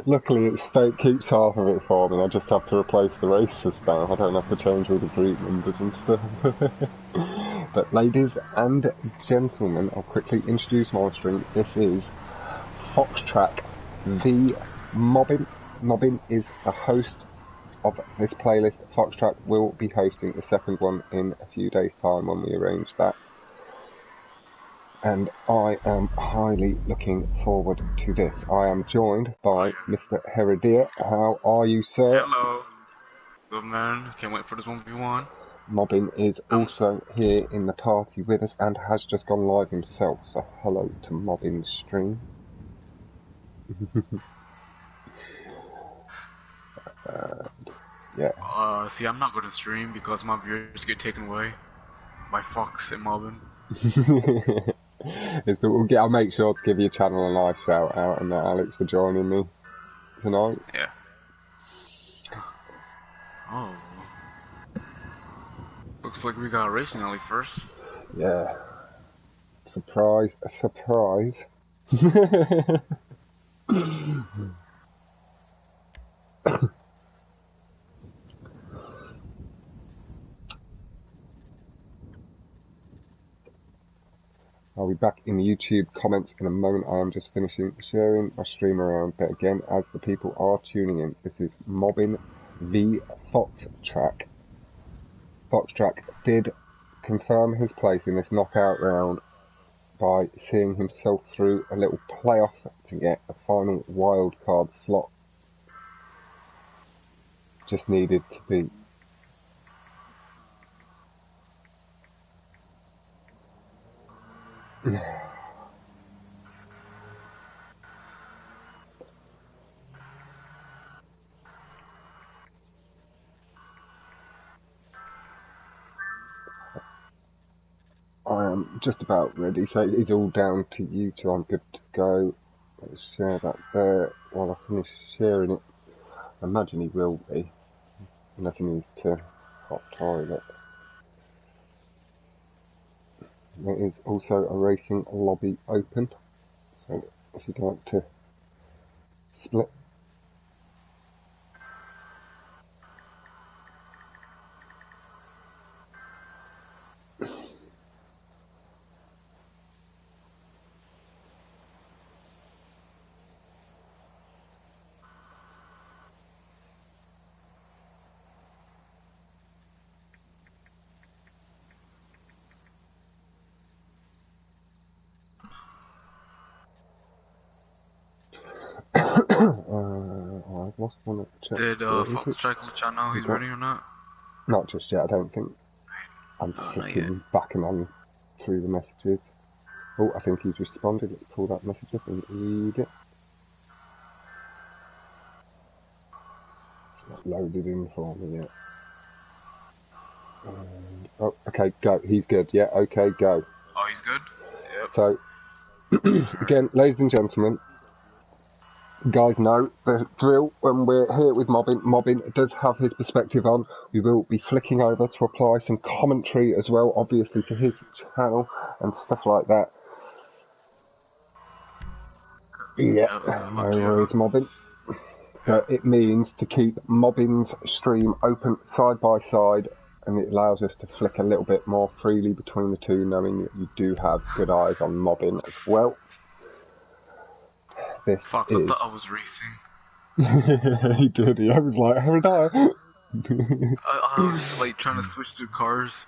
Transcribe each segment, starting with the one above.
Luckily, it keeps half of it for me. I just have to replace the racers now. I don't have to change all the group numbers and stuff. But ladies and gentlemen, I'll quickly introduce my stream. This is FoxTracK, the Mobbin. Mobbin is the host of this playlist. FoxTracK will be hosting the second one in a few days' time when we arrange that. And I am highly looking forward to this. I am joined by Mr. Heredia. How are you, sir? Hello. Good, man. Can't wait for this 1v1. Mobbin is also here in the party with us and has just gone live himself. So hello to Mobbin's stream. Yeah. See, I'm not going to stream because my viewers get taken away by Fox and Mobbin. I'll make sure to give your channel a nice shout out, and Alex for joining me tonight. Yeah. Oh. Looks like we got a racing alley first. Yeah. Surprise, surprise. I'll be back in the YouTube comments in a moment. I am just finishing sharing my stream around. But again, as the people are tuning in, this is Mobbin v FoxTracK. FoxTracK did confirm his place in this knockout round by seeing himself through a little playoff to get a final wildcard slot. Just needed to be I am just about ready, so it's all down to you two. I'm good to go. Let's share that there while I finish sharing it. I imagine he will be, unless he needs to hot toilet. There is also a racing lobby open, so if you'd like to split. I've lost one at the chat. Did FoxTracK let y'all know he's ready or not? Not just yet, I don't think. I'm flicking back and on through the messages. Oh, I think he's responded. Let's pull that message up and read it. It's not loaded in for me yet. And, oh, okay, go. He's good. Yeah, okay, go. Oh, he's good? Yep. So, again, ladies and gentlemen, you guys know the drill when we're here with Mobbin. Mobbin does have his perspective on. We will be flicking over to apply some commentary as well, obviously, to his channel and stuff like that. Yeah, no worries, Mobbin. But it means to keep Mobbin's stream open side by side, and it allows us to flick a little bit more freely between the two, knowing that you do have good eyes on Mobbin as well. This Fox, is... I thought I was racing. He did. I was like, how did I? I was like trying to switch to cars.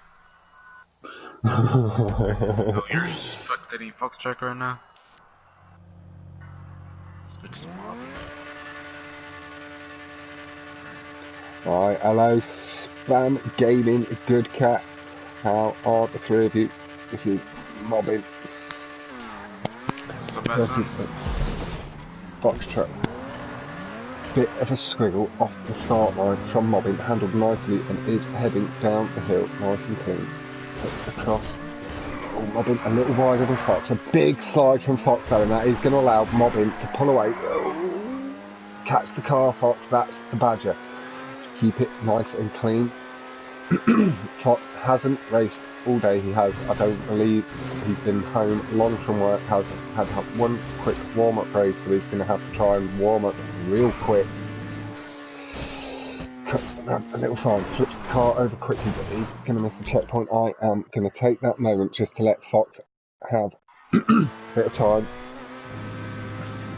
So you're spectating FoxTracK right now? Switch to Mobbin. Right, hello, Spam Gaming, Good Cat. How are the three of you? This is Mobbin. So Benson. FoxTracK. Bit of a squiggle off the start line from Mobbin, handled nicely and is heading down the hill nice and clean. Puts across. Oh, Mobbin a little wider than Fox. A big slide from Fox though, and that is going to allow Mobbin to pull away. Oh, catch the car, Fox. That's the Badger. Keep it nice and clean. Fox hasn't raced all day. He has, I don't believe, he's been home long from work, has had to have one quick warm-up race, so he's going to have to try and warm up real quick. Cuts the ramp a little fine, flips the car over quickly, but he's going to miss the checkpoint. I am going to take that moment just to let Fox have a bit of time.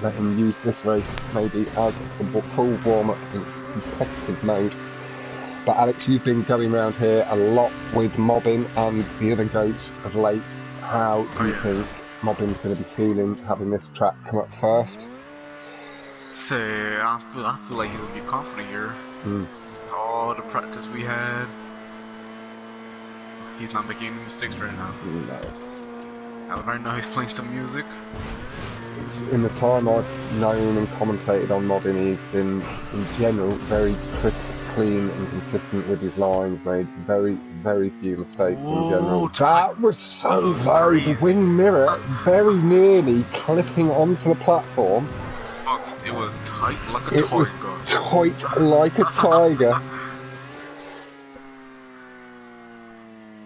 Let him use this race maybe as a full warm-up in competitive mode. But Alex, you've been going around here a lot with Mobbin and the other goats of late. How do you think Mobbin's going to be feeling having this track come up first? So I feel like he'll be confident here. All the practice we had, he's not making any mistakes right now. No. Right now he's playing some music. In the time I've known and commentated on Mobbin, he's been, in general, very crisp, clean and consistent with his lines, made very, very few mistakes in general. That was so low, the wing mirror very nearly clipping onto the platform. Fox, it was tight like a tiger. Tight like a tiger.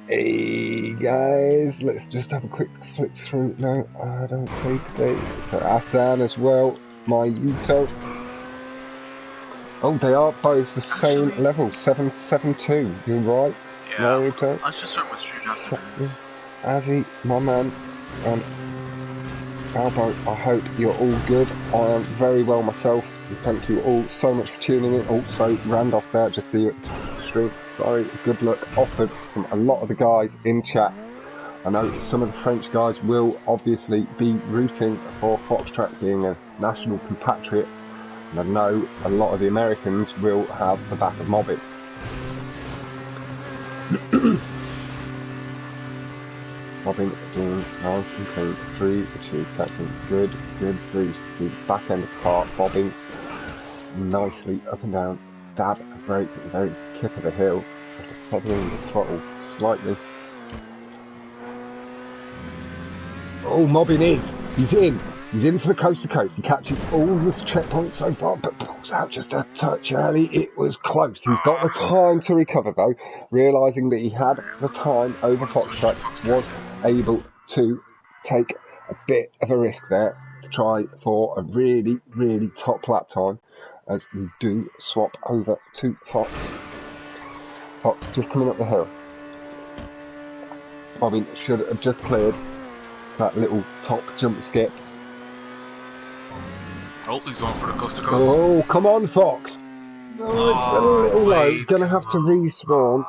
Hey guys, let's just have a quick flick through. No, I don't think they. So Asan as well, my Yuto. Oh, they are both the same level, 772. You're right. Yeah, Naruto. I should start my stream after this. Avi, my man, and Albo, I hope you're all good. I am very well myself. And thank you all so much for tuning in. Also, Randolph there, just the stream. Sorry, good luck offered from a lot of the guys in chat. I know some of the French guys will obviously be rooting for FoxTracK being a national compatriot. And I know a lot of the Americans will have the back of Mobbin. Mobbin doing nice and clean through the tube, catching good boost to the back end of the car, bobbing nicely up and down, dab a brake at the very tip of the hill, after feathering the throttle slightly. Oh, Mobbin is! He's in! He's in for the coast to coast. He catches all the checkpoints so far, but pulls out just a touch early. It was close. He's got the time to recover though, realising that he had the time over FoxTracK, was able to take a bit of a risk there to try for a really, really top lap time as we do swap over to Fox. Fox just coming up the hill. Mobbin should have just cleared that little top jump skip. Oh, he's on for the coast to coast. Oh, come on, Fox! No, it's a little low. Gonna have to respawn.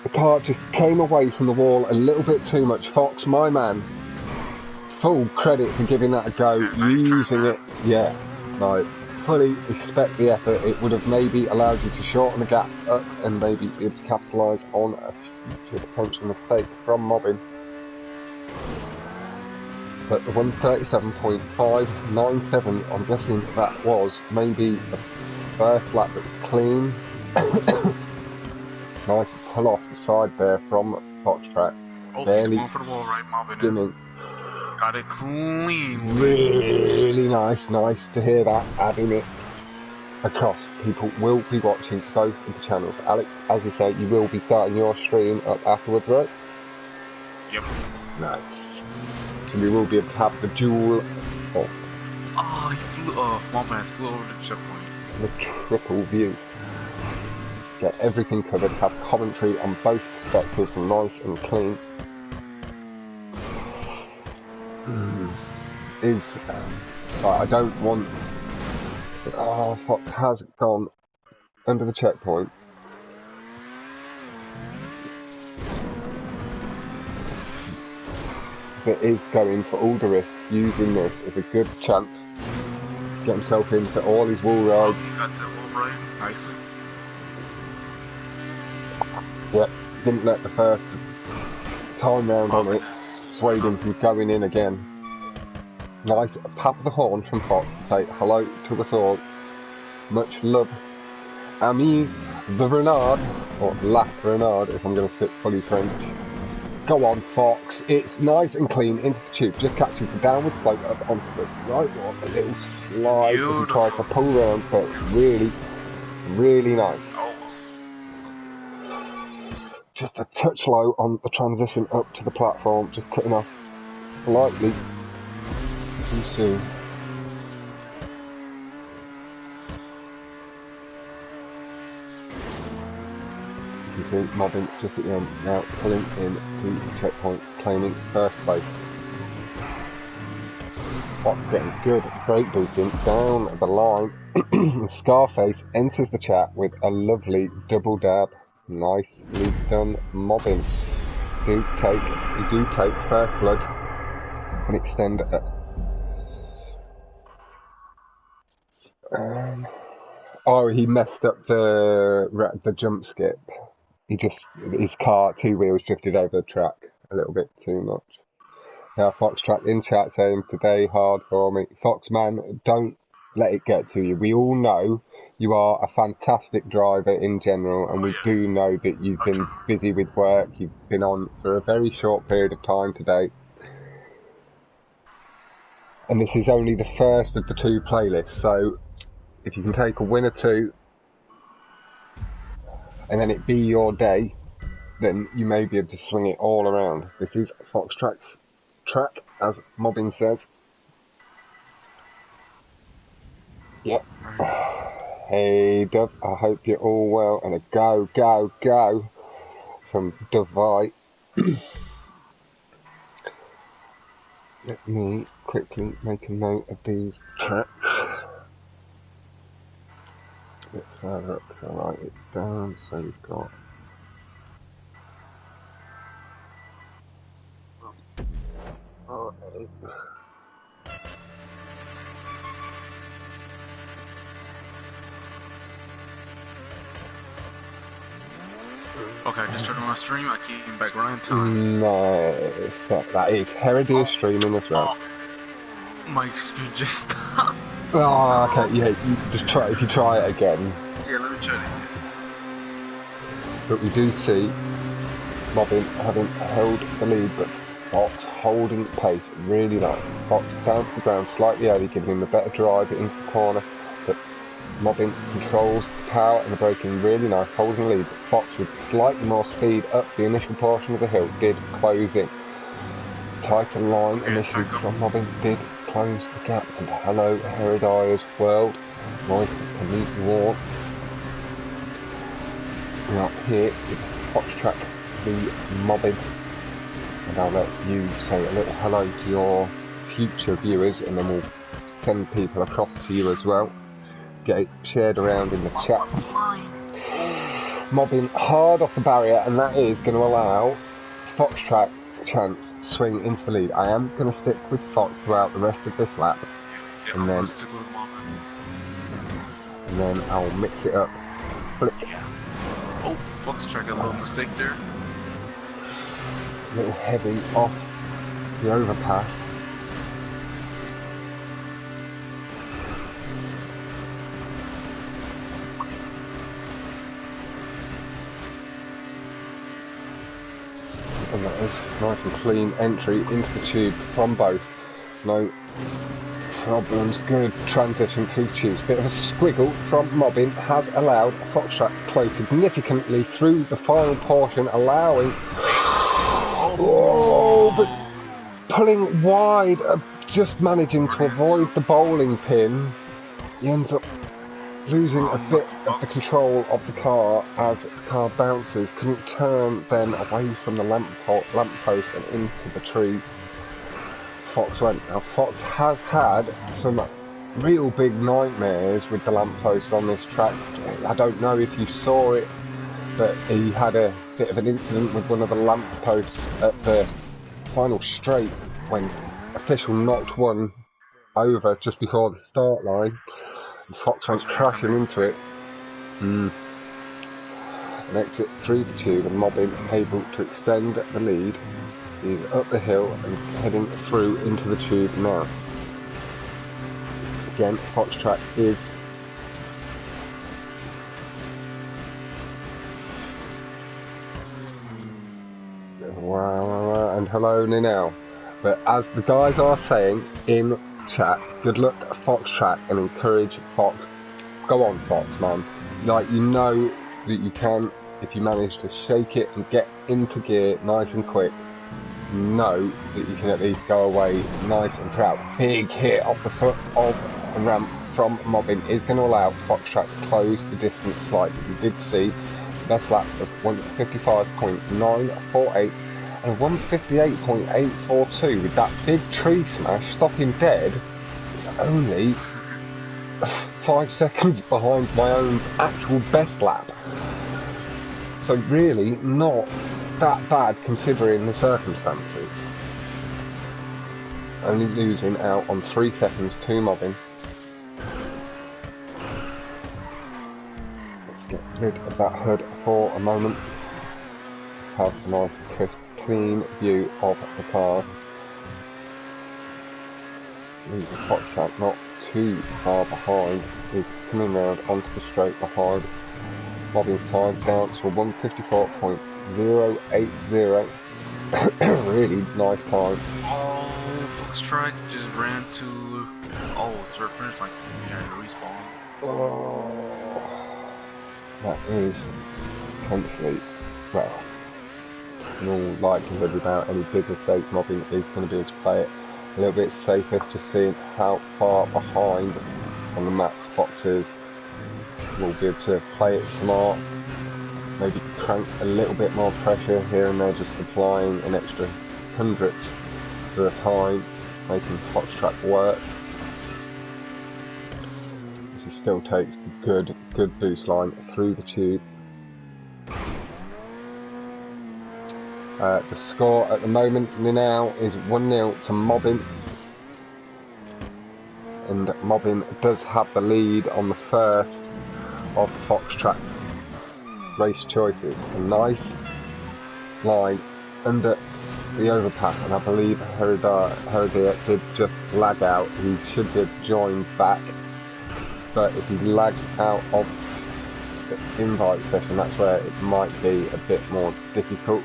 The car just came away from the wall a little bit too much. Fox, my man, full credit for giving that a go, using it. Yeah, no, fully respect the effort. It would have maybe allowed you to shorten the gap up and maybe be able to capitalise on a future potential mistake from Mobbin. But the 137.597, I'm guessing that was maybe the first lap that was clean. Nice pull off the side there from FoxTracK. Oh, he's going for the wall, right? Mobbin is. Got it clean. Really nice to hear that, adding it across. People will be watching both of the channels. Alex, as you say, you will be starting your stream up afterwards, right? Yep. Nice. So we will be able to have the dual off. Oh, he flew, my man flew over the checkpoint. The triple view. Get everything covered, have commentary on both perspectives, nice and clean. I don't want... Fox has gone under the checkpoint. But is going for all the risk, using this as a good chance to get himself into all his wall rides. Oh, he got the wall ride nicely. Yep, didn't let the first time round on it swayed him from going in again. Nice tap of the horn from Fox to say hello to us all. Much love. Ami the Renard, or La Renard if I'm going to stick fully French. Go on, Fox. It's nice and clean into the tube. Just catching the downward slope up onto the right one. A little slide as he tries to pull round, but really, really nice. just a touch low on the transition up to the platform, just cutting off slightly too soon. You can see Mobbin just at the end now pulling in to the checkpoint, claiming first place. Fox getting good brake boosting down the line. Scarface enters the chat with a lovely double dab. Nicely done, Mobbin. You do take first blood and extend it. Oh, he messed up the jump skip. His car, two wheels drifted over the track a little bit too much. Now FoxTracK in chat saying, today hard for me. Foxman, don't let it get to you. We all know you are a fantastic driver in general, and we do know that you've been busy with work. You've been on for a very short period of time today. And this is only the first of the two playlists, so if you can take a win or two, and then it be your day, then you may be able to swing it all around. This is FoxTracK's track, as Mobbin says. Yep. Hey Dove, I hope you're all well, and a go, go, go from Dovite. Let me quickly make a note of these tracks. A bit further up, so I'll write it down. So we've got Okay, I just turned on my stream. I came back around time. no, that is Heredia streaming as well. My screen just stopped. Oh, okay, yeah, you just try, if you try it again. Yeah, let me try it again. But we do see Mobbin having held the lead, but Fox holding pace really nice. Fox down to the ground slightly early, giving him a better drive into the corner, but Mobbin controls the power and the braking really nice, holding the lead. But Fox with slightly more speed up the initial portion of the hill did close in. Tighter line initially from Mobbin did close the gap, and hello Heredia's world, nice to meet you all. We are here with FoxTracK v Mobbin, and I'll let you say a little hello to your future viewers, and then we'll send people across to you as well. Get it shared around in the chat. Mobbin hard off the barrier, and that is going to allow FoxTracK a chance to swing into the lead. I am going to stick with Fox throughout the rest of this lap, and then I'll mix it up. Flip. Oh, FoxTracK, a little mistake there. A little heavy off the overpass. And that is nice and clean entry into the tube from both. No problems, good transition through tubes. Bit of a squiggle from Mobbin has allowed FoxTracK to close significantly through the final portion, allowing... Oh, but pulling wide, just managing to avoid the bowling pin. He ends up losing a bit of the control of the car as the car bounces. Couldn't turn then away from the lamppost and into the tree. Fox went. Now Fox has had some real big nightmares with the lamppost on this track. I don't know if you saw it, but he had a bit of an incident with one of the lampposts at the final straight when official knocked one over just before the start line. And Fox went crashing into it. An exit through the tube, and Mobbin able to extend the lead. He's up the hill and heading through into the tube now. Again, FoxTracK is and hello Ninel. But as the guys are saying in chat, good luck at FoxTracK and encourage Fox. Go on Fox, man. Like, you know that you can if you manage to shake it and get into gear nice and quick, know that you can at least go away nice and proud. Big hit off the foot of the ramp from Mobbin is going to allow FoxTracK to close the distance slightly. We did see best lap of 155.948 and 158.842 with that big tree smash stopping dead. It's only 5 seconds behind my own actual best lap. So really not that bad considering the circumstances. Only losing out on 3 seconds to Mobbin. Let's get rid of that hood for a moment. Let's have a nice crisp, clean view of the cars. The FoxTracK not too far behind is coming round onto the straight behind. Mobbin's time down to 154.080. Really nice time. Oh, FoxTracK just ran to third finish line. Yeah, respawn. Oh, that is potentially, well, in all likelihood, without any big mistakes, Mobbin is going to be able to play it a little bit safer, just seeing how far behind on the map Fox is. We'll be able to play it smart, maybe crank a little bit more pressure here and there, just applying an extra hundredth to the time, making FoxTracK work. As he still takes a good boost line through the tube. The score at the moment now is 1-0 to Mobbin. And Mobbin does have the lead on the first of the FoxTracK race choices. A nice line under the overpass, and I believe Herodier did just lag out. He should have joined back, but if he lags out of the invite session, that's where it might be a bit more difficult.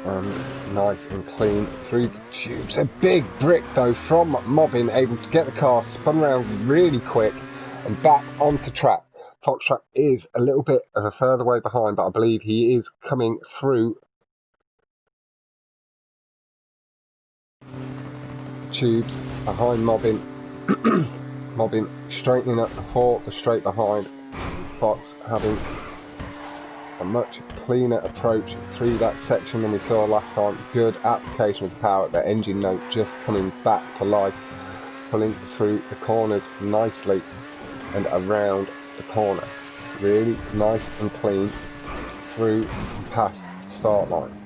And nice and clean through the tubes. A big brick though from Mobbin, able to get the car spun around really quick and back onto track. FoxTracK is a little bit of a further way behind, but I believe he is coming through tubes behind Mobbin. Mobbin straightening up before the straight behind. Fox having a much cleaner approach through that section than we saw last time. Good application of power, the engine note just coming back to life, pulling through the corners nicely and around the corner. Really nice and clean through and past the start line.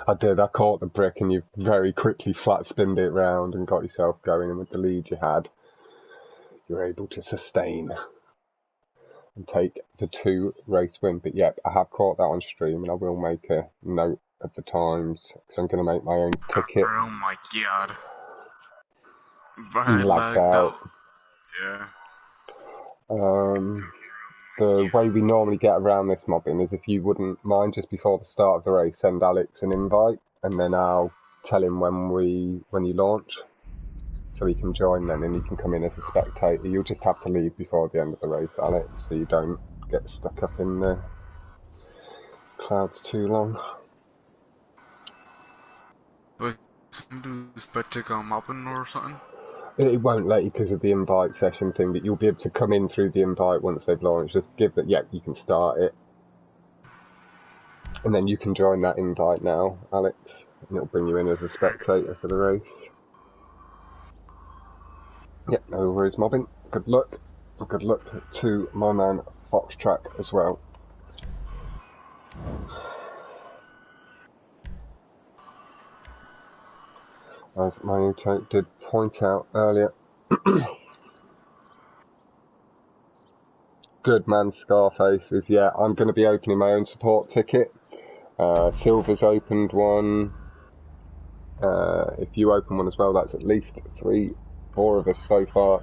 I did, I caught the brick and you very quickly flat spinned it round and got yourself going, and with the lead you had, you're able to sustain and take the 2 race win. But yep, I have caught that on stream and I will make a note of the times because I'm going to make my own ticket. Oh my god. You lagged out. Yeah. The way we normally get around this Mobbin is, if you wouldn't mind, just before the start of the race, send Alex an invite, and then I'll tell him when you launch, so he can join then, and he can come in as a spectator. You'll just have to leave before the end of the race, Alex, so you don't get stuck up in the clouds too long. But do spectator on Mobbin or something? It won't let you because of the invite session thing, but you'll be able to come in through the invite once they've launched. Just give that, yeah, you can start it. And then you can join that invite now, Alex, and it'll bring you in as a spectator for the race. Yep, no worries, Mobbin. Good luck. Good luck to my man FoxTracK as well. As Manuto did point out earlier. Good man, Scarfaces. Yeah, I'm going to be opening my own support ticket. Silver's opened one. If you open one as well, that's at least 3-4 of us so far.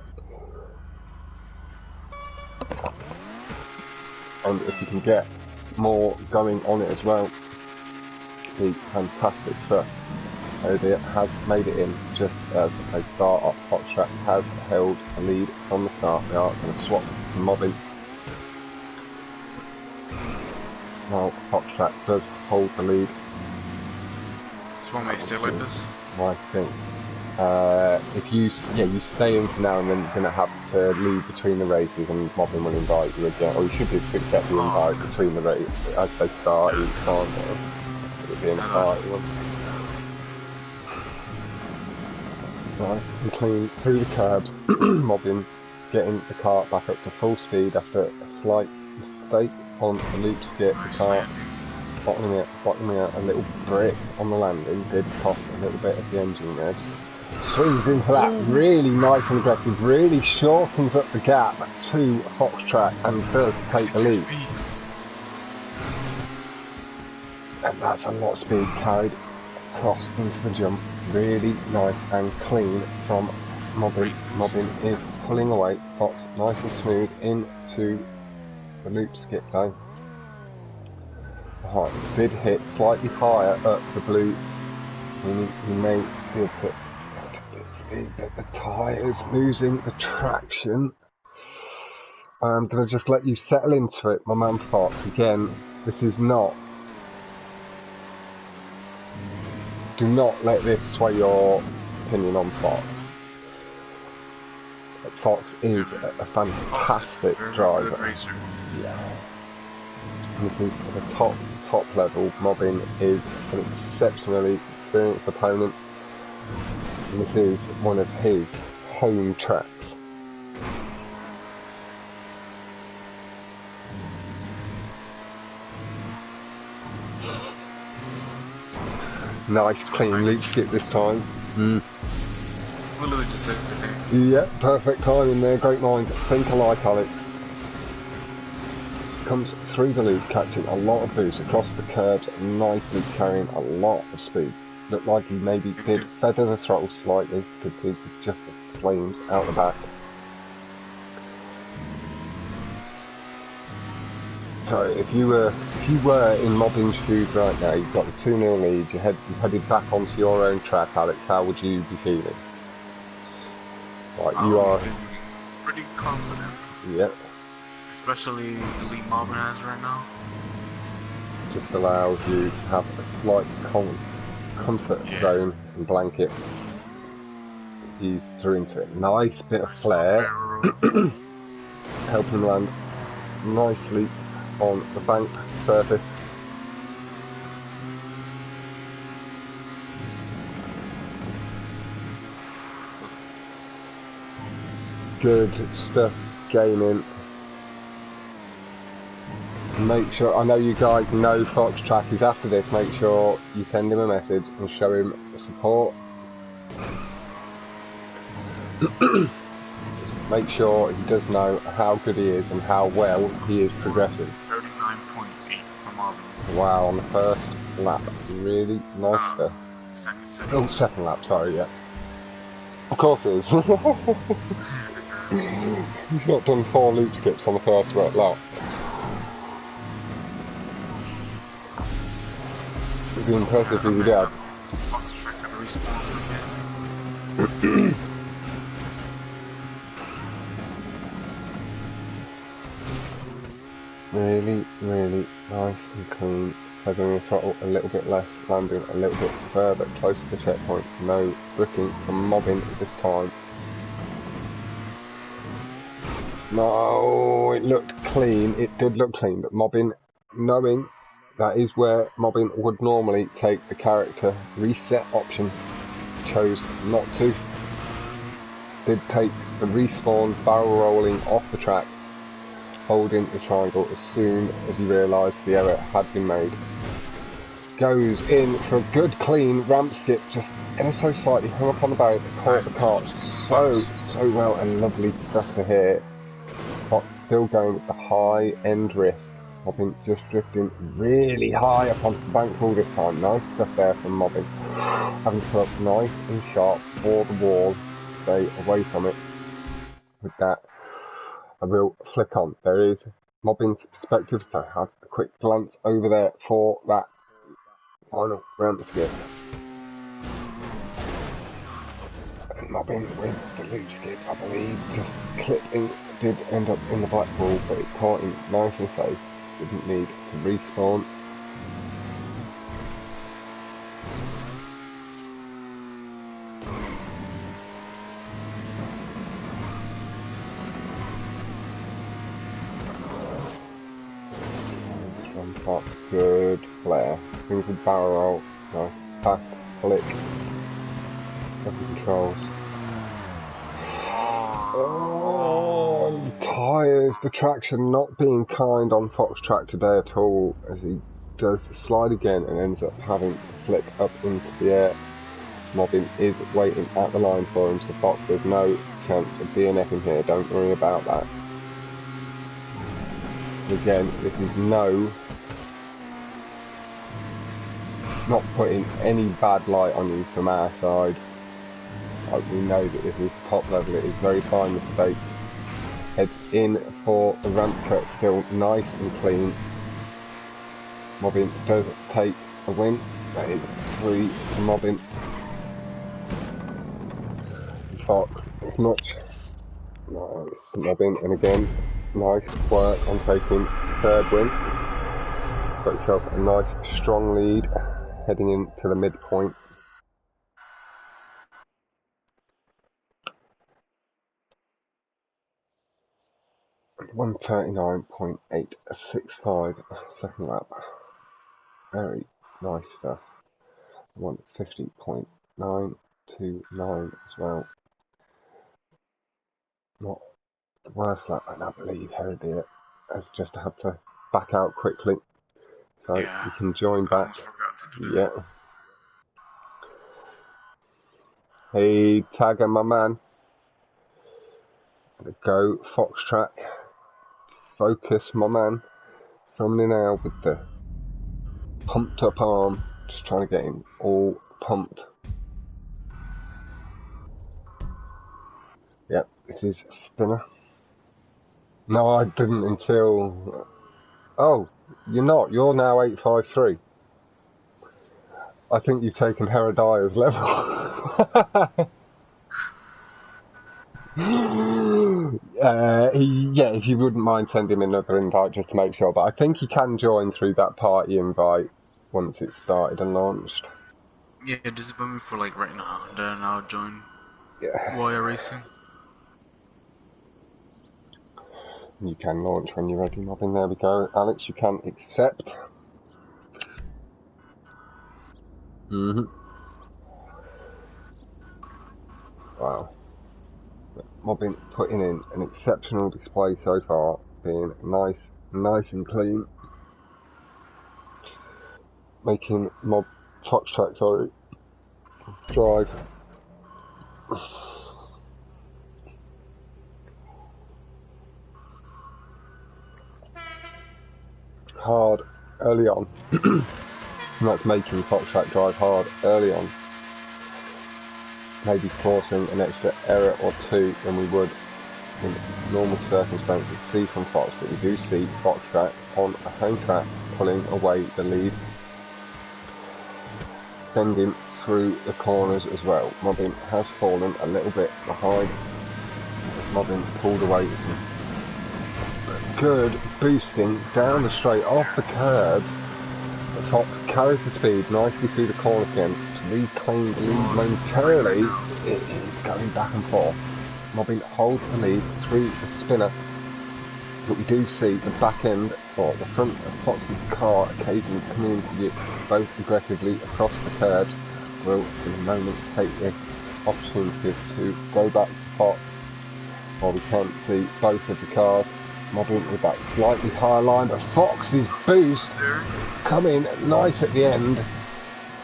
and if you can get more going on it as well, the fantastic stuff. It has made it in just as a start-up. FoxTracK has held a lead from the start. They are going to swap to Mobbin. Now FoxTracK does hold the lead. So what may stay like this? I think. If you stay in for now, and then you're going to have to leave between the races, and Mobbin will invite you again, or you should be able to accept the invite between the races as they start each time. It'll be in a party one. Nice and clean through the curbs. Mobbin getting the cart back up to full speed after a slight mistake on the loop skip. The cart bottoming out a little brick on the landing, did cost a little bit of the engine edge. Swings into that really nice and aggressive, really shortens up the gap to FoxTracK and does take the lead. And that's a lot of speed carried across into the jump. Really nice and clean from Mobbin. Mobbin is pulling away. Fox nice and smooth into the loop skip zone. Did hit slightly higher up the blue, meaning you may be able to get a bit of speed, but the tyres losing the traction. I'm going to just let you settle into it, my man Fox. Again, this is not. Do not let this sway your opinion on Fox. Fox is a fantastic driver. Yeah. This is the top level. Mobbin is an exceptionally experienced opponent. And this is one of his home tracks. Nice clean loop skip this time. Yeah, perfect timing there, great mind. Think alike, Alex. Comes through the loop, catching a lot of boost across the curbs, nicely carrying a lot of speed. Looked like he maybe did feather the throttle slightly, could see just the flames out the back. So if you were in Mobbin's shoes right now, you've got the 2-0 lead, you're headed back onto your own track, Alex, how would you be feeling? Like you are pretty confident. Yep. Especially the lead Mobbin has right now. Just allows you to have a slight comfort zone and blanket. Ease through into it. Nice bit of flair. Help him land nicely on the bank surface. Good stuff, gaming. Make sure, I know you guys know FoxTracK is after this, make sure you send him a message and show him the support. Make sure he does know how good he is and how well he is progressing. 39.8 from Mobbin. Wow, on the first lap. Really nice stuff. Second lap, sorry, yeah. Of course it is. He's not done 4 loop skips on the first lap. It'd be impressive if he did. Really, really nice and clean. Feathering the throttle a little bit less, landing a little bit further, closer to the checkpoint. No bricking from Mobbin this time. No, it looked clean. It did look clean, but Mobbin, knowing that is where Mobbin would normally take the character reset option, chose not to. Did take the respawn barrel rolling off the track, holding the triangle as soon as he realised the error had been made. Goes in for a good clean ramp skip, just ever so slightly hung up on the barrier, caught the cart so well, and lovely stuff to hear. Fox still going with the high end risk. Mobbin just drifting really high up onto the bank all this time. Nice stuff there from Mobbin. Having to put up nice and sharp for the wall, stay away from it. With that, I will flick on. There is Mobbin's perspective, so have a quick glance over there for that final ramp skip. And Mobbin with the loop skip, I believe, just clipping, did end up in the black ball, but it caught him nice and safe, didn't need to respawn. From Fox, good flare, brings the barrel roll, nice pass, flick, open controls. Oh, the tyres, the traction not being kind on FoxTracK today at all, as he does slide again and ends up having to flick up into the air. Mobbin is waiting at the line for him, so Fox, there's no chance of DNFing here, don't worry about that. Again, this is not putting any bad light on you from our side. Like, we know that this is top level, it is very fine mistakes. Heads in for the ramp cut, still nice and clean. Mobbin does take a win, that is 3 to Mobbin. Fox, as much. No, it's Mobbin, and again, nice work on taking the third win. Got yourself a nice strong lead heading into the midpoint. At 1:39.865 second lap. Very nice stuff. 1:50.929 as well. Not the worst lap, and I believe Heredia has just had to back out quickly. So yeah, you can join back. Yeah. Hey, Tagger, my man. Go FoxTracK. Focus, my man. From the now with the pumped up arm. Just trying to get him all pumped. Yep, this is spinner. No, I didn't until... Oh, you're not. You're now 853. I think you've taken Heredia's level. Yeah, if you wouldn't mind sending him another invite just to make sure. But I think he can join through that party invite once it's started and launched. Yeah, just put me for like right now, and then I'll join. Yeah. Wire racing. You can launch when you're ready, Mobbin. There we go. Alex, you can accept. Wow. Mobbin putting in an exceptional display so far, being nice and clean. Making FoxTracK, sorry, drive. Hard early on. And that's making FoxTracK drive hard early on. Maybe forcing an extra error or two than we would in normal circumstances see from Fox, but we do see FoxTracK on a home track pulling away the lead, bending through the corners as well. Mobbin has fallen a little bit behind as Mobbin pulled away with some good boosting down the straight off the curbs. But Fox carries the speed nicely through the corners again to reclaim the lead momentarily. It is going back and forth. Mobbin holds the lead through the spinner, but we do see the back end or the front of Fox's car occasionally coming into view both aggressively across the curbs. Will in a moment take this opportunity to go back to Fox, while we can't see both of the cars. Mobbin with that slightly higher line, but Fox's boost coming nice at the end.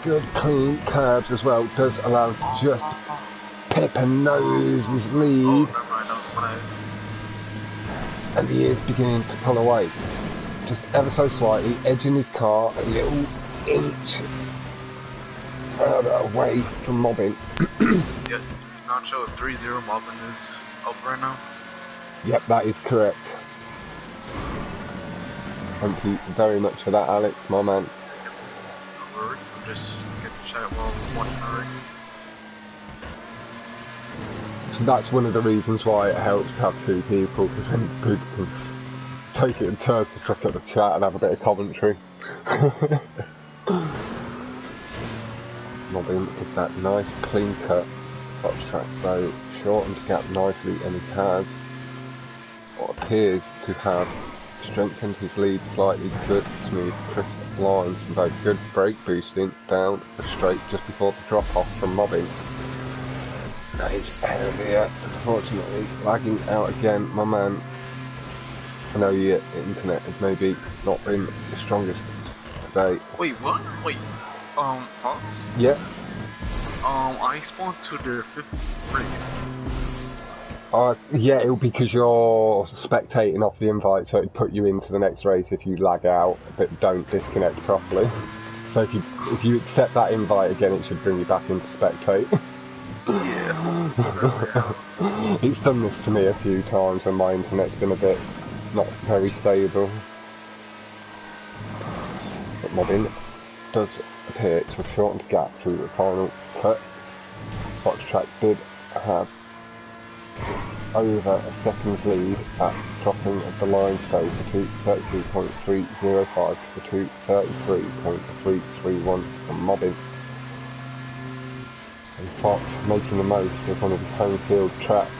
Good clean curbs as well, does allow him to just pip and nose his lead. And he is beginning to pull away. Just ever so slightly, edging his car a little inch further away from Mobbin. Yep, not show 3-0 Mobbin is up right now. Yep, that is correct. Thank you very much for that, Alex, my man. No worries, I'm just getting chat while watching the race. So that's one of the reasons why it helps to have two people, because then people can take it in turns to look at the chat and have a bit of commentary. Mobbin with that nice clean cut FoxTracK, so shortened the gap nicely, and he has what appears to have strengthened his lead slightly. Good, smooth, crisp lines and very good brake boosting down the straight just before the drop off from Mobbin. That is earlier, unfortunately, lagging out again, my man. I know your internet has maybe not been the strongest today. Wait, what? Wait, Fox? Yeah. I spawned to the 5th race. Yeah, it'll be because you're spectating off the invite, so it'd put you into the next race if you lag out, but don't disconnect properly. So if you accept that invite again, it should bring you back into spectate. Yeah. It's done this to me a few times when my internet's been a bit not very stable. But Mobbin does appear to have shortened the gap to the final cut. FoxTracK did have over a second's lead at crossing of the line today for 32.305 to 233.331 from Mobbin. And Fox making the most of one of his home field tracks,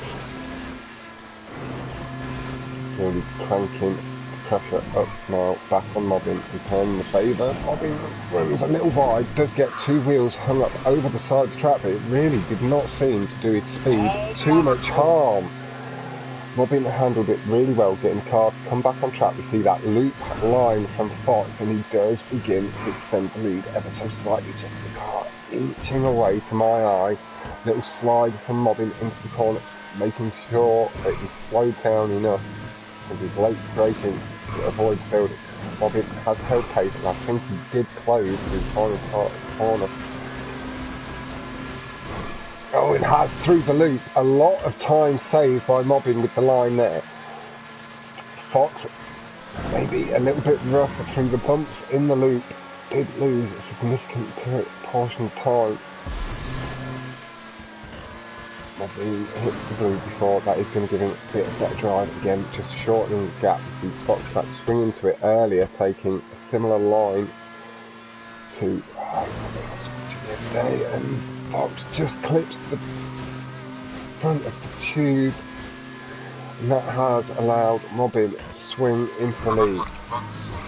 really cranking the pressure up now, back on Mobbin, returning the favour. Mobbin runs a little wide, does get two wheels hung up over the side of the track, but it really did not seem to do its speed too much harm. Mobbin handled it really well, getting the car to come back on track. We see that loop line from Fox, and he does begin to extend the lead ever so slightly, just the car inching away to my eye. Little slide from Mobbin into the corner, making sure that he slowed down enough with his late braking to avoid building. Mobbin has held pace, and I think he did close his final part of the corner. Oh, it has through the loop. A lot of time saved by Mobbin with the line there. Fox, maybe a little bit rough through the bumps in the loop, did lose a significant portion of time. Mobbin hit the blue before, that is going to give him a bit of better drive again, just shortening the gap. The FoxTracK swing into it earlier, taking a similar line to yesterday, and Fox just clips the front of the tube, and that has allowed Mobbin to swing into the lead.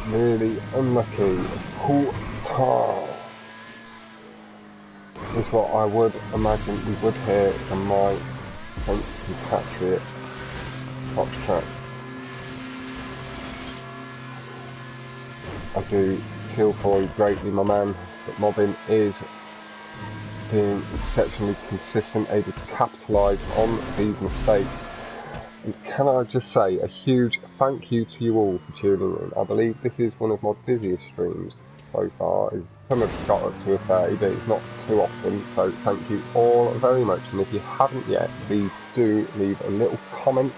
Really unlucky. Cool tar is what I would imagine we would hear from my French compatriot FoxTracK. I do feel for you greatly, my man, but Mobbin is being exceptionally consistent, able to capitalise on these mistakes. And can I just say a huge thank you to you all for tuning in. I believe this is one of my busiest streams so far. Some have got up to a 30, but it's not too often, so thank you all very much. And if you haven't yet, please do leave a little comment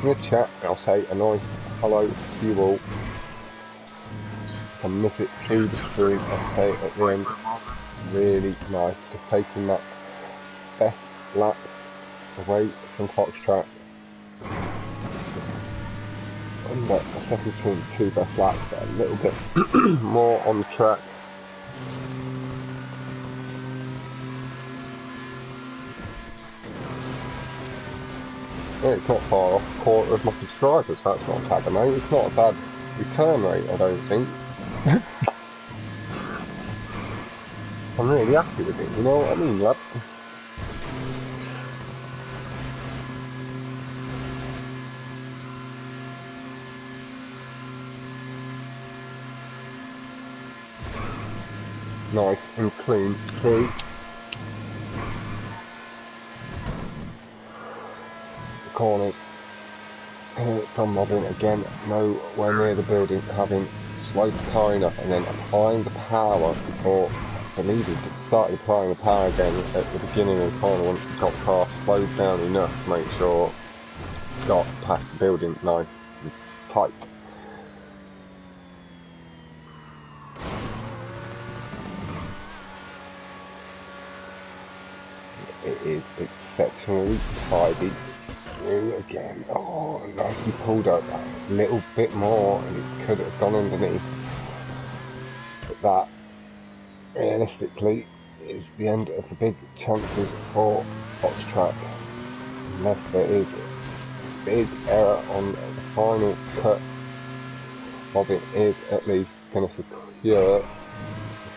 in the chat. I'll say a nice hello to you all. If I miss it through the stream, I'll say it at the end. Really nice, just taking that best lap away from FoxTracK. Under a second between the two best laps, but a little bit more on the track. Yeah, it's not far off a quarter of my subscribers, that's not a tag, mate. It's not a bad return rate, I don't think. I'm really happy with it, you know what I mean, lad? Nice and clean through. The corners from Mobbin again, nowhere near the building, having slowed the car enough and then applying the power before. I believe he started applying the power again at the beginning of the corner once he got the car slowed down enough to make sure it got past the building nice and tight. is exceptionally tidy. Again, oh, nicely pulled up a little bit more and it could have gone underneath. But that, realistically, is the end of the big chances for FoxTracK. Unless there is a big error on the final cut, Mobbin is at least going to secure the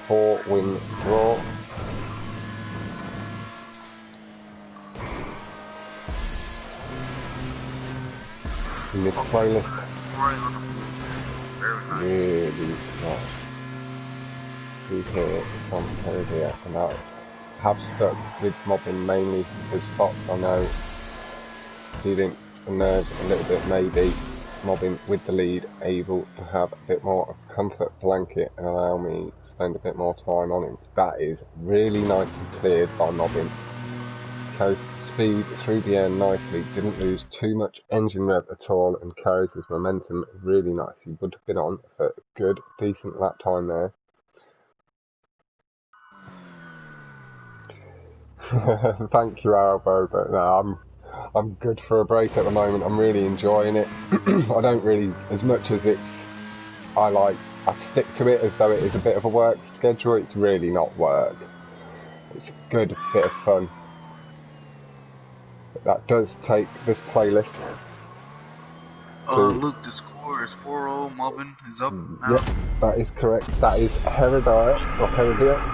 4-win draw. In this playlist, really nice to hear from here, and I have stuck with Mobbin mainly because Fox, I know, feeling the nerves a little bit, maybe Mobbin with the lead, able to have a bit more of a comfort blanket and allow me to spend a bit more time on him. That is really nicely cleared by Mobbin. Coast speed through the air nicely, didn't lose too much engine rev at all and carries his momentum really nice. He would have been on for a good, decent lap time there. Thank you, Albo, but no, I'm good for a break at the moment. I'm really enjoying it. I don't really, as much as it's, I stick to it as though it is a bit of a work schedule. It's really not work. It's a good bit of fun. But that does take this playlist. Luke, the score is 4-0. Mobbin is up now. Yep, that is correct. That is Heredia.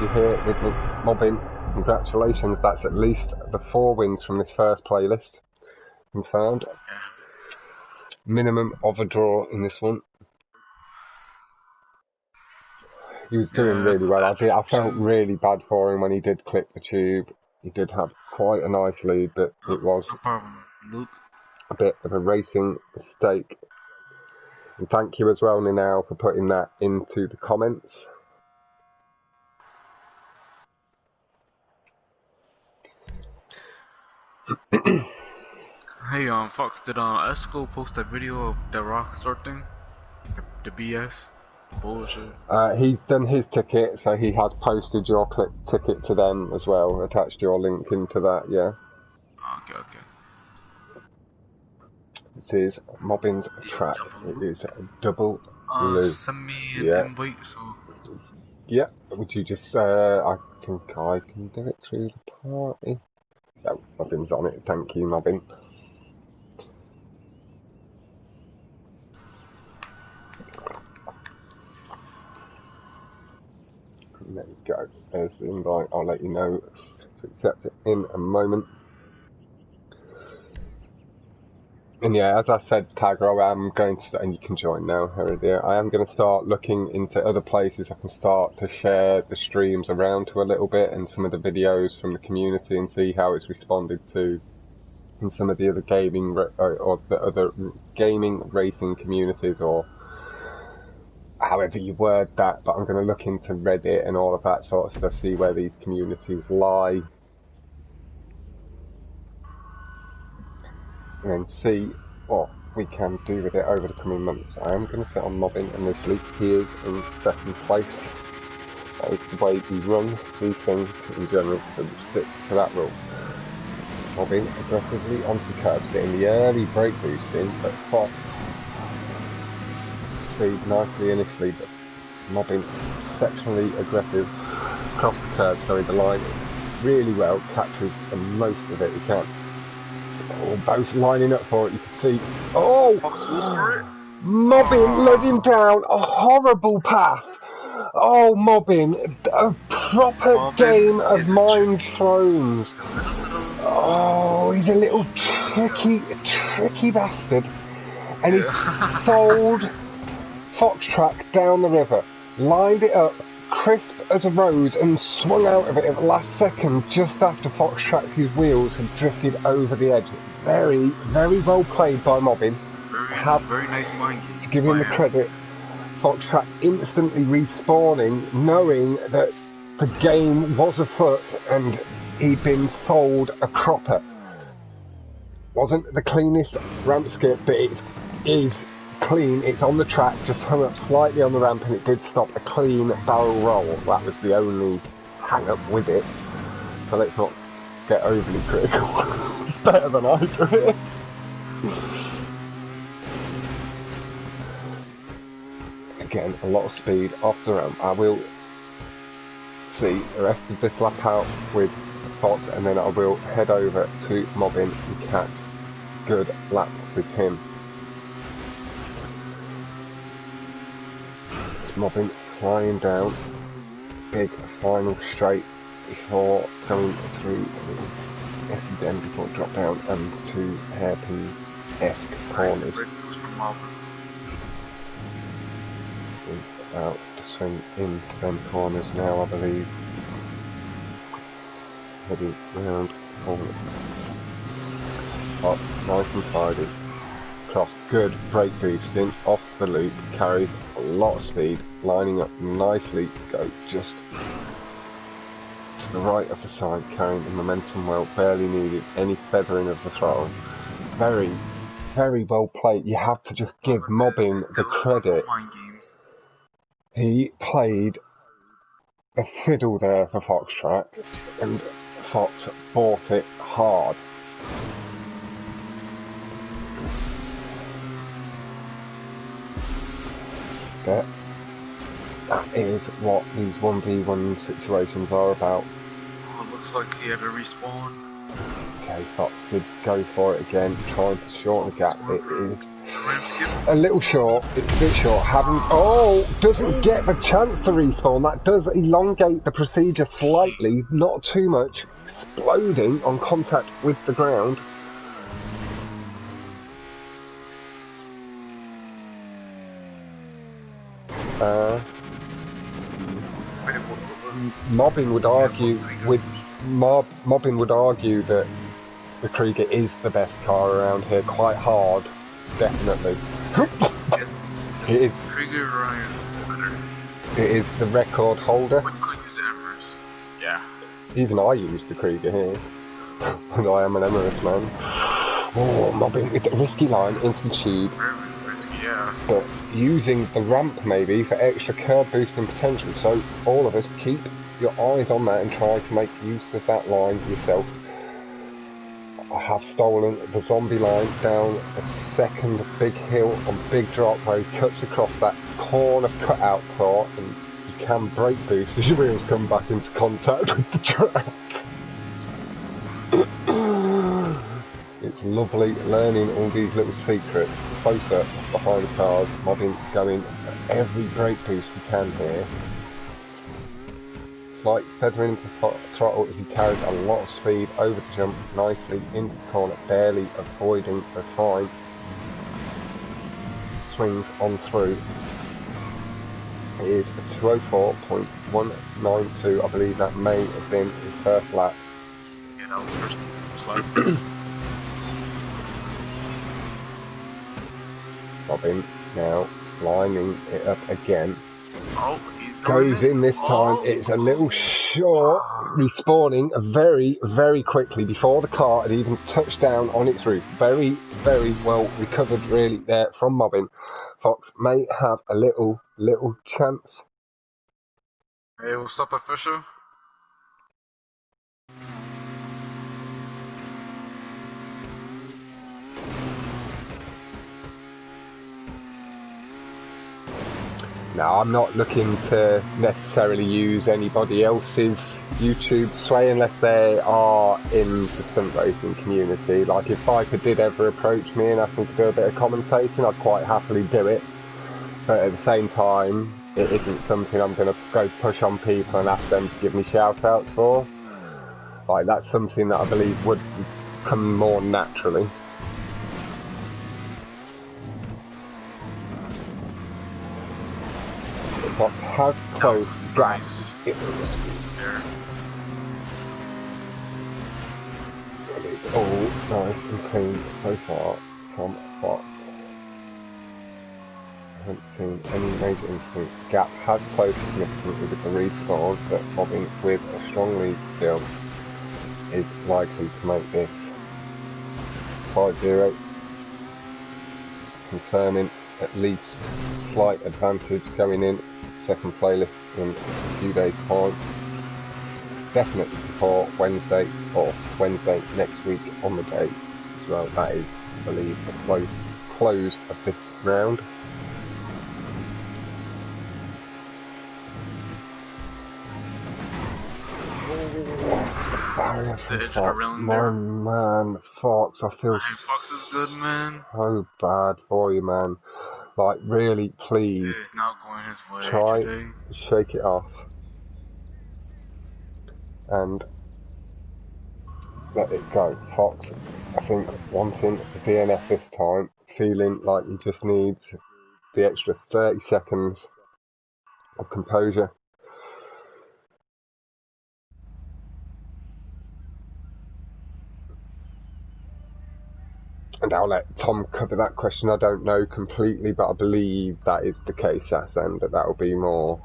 You hear it with Mobbin. Congratulations, that's at least the 4 wins from this first playlist. And found minimum of a draw in this one. He was doing really well. I felt really bad for him when he did clip the tube. He did have quite a nice lead, but it was a bit of a racing mistake. And thank you as well, Ninal, for putting that into the comments. Hey, Fox, did Esco post a video of the Rockstar thing? The BS? Bullshit. He's done his ticket, so he has posted your ticket to them as well, attached your link into that, yeah. Okay. It is Mobbin's track. It is double blue. Send me an invite, so... Yeah, would you just, I think I can do it through the party. No, Mobbin's on it. Thank you, Mobbin. There we go. There's the invite. I'll let you know to accept it in a moment. And yeah, as I said, Tagro, I am going to, and you can join now, Heredia. I am going to start looking into other places I can start to share the streams around to a little bit and some of the videos from the community and see how it's responded to in some of the other gaming or the other gaming racing communities, or however you word that. But I'm going to look into Reddit and all of that sort of stuff, see where these communities lie, and then see what we can do with it over the coming months. I am going to sit on Mobbin initially. He is in second place. That is the way we run these things in general, so we'll stick to that rule. Mobbin aggressively onto the curbs, getting the early brake boost in, but Fox speed nicely initially, but Mobbin exceptionally aggressive across the curbs, going the line really well, catches the most of it he can. Oh, both lining up for it, you can see. Oh! Fox goes for it. Mobbin led him down a horrible path. Oh, Mobbin, a proper game of Mind Thrones. Oh, he's a little tricky bastard. And he sold FoxTracK down the river, lined it up, crisp as a rose, and swung out of it at the last second just after FoxTracK's wheels had drifted over the edge. Very, very well played by Mobbin. Very nice mind. To give him the credit. FoxTracK instantly respawning, knowing that the game was afoot and he'd been sold a cropper. Wasn't the cleanest ramp skip, but it is clean. It's on the track, just hung up slightly on the ramp, and it did stop a clean barrel roll. That was the only hang up with it. So let's not get overly critical. Better than I do it. Again, a lot of speed off the ramp. I will see the rest of this lap out with Fox, and then I will head over to Mobbin and catch good lap with him. Mobbin flying down, big final straight before going through the SEM before drop down and two hairpin-esque corners. He's about to swing into them corners now, I believe. Heading round corner. Up, nice and tidy. Cross, good brake boosting off the loop, carries a lot of speed, lining up nicely to go just to the right of the side, carrying the momentum well, barely needed any feathering of the throttle. Very, very well played. You have to just give Mobbin the credit. He played a fiddle there for FoxTracK, and Fox bought it hard. That is what these 1v1 situations are about. Oh, looks like he had a respawn. Okay, Fox did go for it again, trying to shorten the gap. It is a little short, it's a bit short. Doesn't get the chance to respawn. That does elongate the procedure slightly, not too much. Exploding on contact with the ground. Mobbin would argue that the Krieger is the best car around here, quite hard, definitely. It is the record holder. Yeah. Even I use the Krieger here, and I am an Emirates man. Oh, Mobbin with the risky line into the tube. Yeah. But using the ramp maybe for extra curb boosting potential, so all of us keep your eyes on that and try to make use of that line yourself. I have stolen the zombie line down a second big hill on big drop where he cuts across that corner cutout part, and you can brake boost as your wheels come back into contact with the track. It's lovely learning all these little secrets. Closer behind the cars, Mobbin going every brake boost he can here. Slight feathering into the throttle as he carries a lot of speed over the jump, nicely into the corner, barely avoiding the time. Swings on through. It is a 204.192, I believe that may have been his first lap. Yeah, that was first lap. Mobbin now lining it up again. Oh, Goes in this time. It's a little short, respawning very, very quickly before the car had even touched down on its roof. Very, very well recovered really there from Mobbin. Fox may have a little chance. Hey, what's up, official? Now, I'm not looking to necessarily use anybody else's YouTube sway unless they are in the stunt racing community. Like, if Viper did ever approach me and ask me to do a bit of commentating, I'd quite happily do it. But at the same time, it isn't something I'm going to go push on people and ask them to give me shout-outs for. Like, that's something that I believe would come more naturally. But how close gas it was. It's all nice and clean so far from Fox. I haven't seen any major incidents. Gap has closed significantly with the respawn, but Mobbin with a strong lead still is likely to make this 5-0, confirming at least slight advantage going in. Second playlist in a few days time, definitely before Wednesday or Wednesday next week on the date as well. That is, I believe, the close of this round. Barrier from Fox. My man, Fox, I feel Fox is good, man. So bad for you, man. Like, really, please. It's not going his way try, today. Shake it off. And let it go. Fox, I think, wanting the DNF this time, feeling like he just needs the extra 30 seconds of composure. And I'll let Tom cover that question. I don't know completely, but I believe that is the case, and that will be more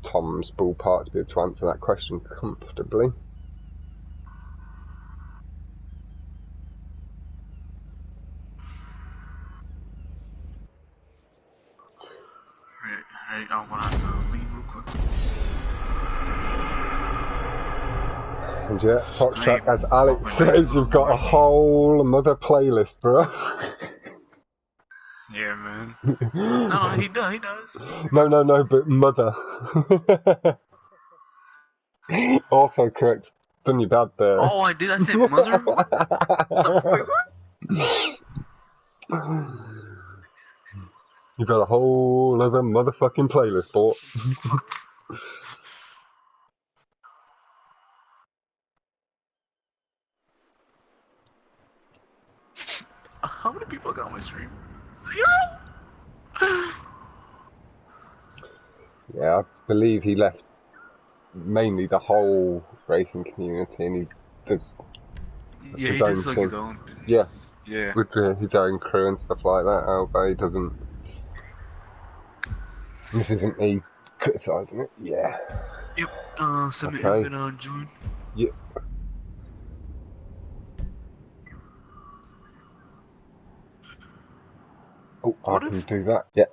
Tom's ballpark to be able to answer that question comfortably. Right, I'm gonna have to leave real quick. And yeah, FoxTracK, as Alex says, you've got a whole mother playlist, bro. Yeah, man. No, he does. No, but mother. Also correct. Done you bad there. Oh, I did. I said mother. What? Wait, what? You've got a whole other motherfucking playlist, boy. How many people got on my stream? 0? Yeah, I believe he left mainly the whole racing community, and he does his own thing. His own. Yeah, yeah. With his own crew and stuff like that. But he doesn't. This isn't me criticising it. Yeah. Yep. Send Okay. me invite on June. Yep. Oh, I can do that. Yeah.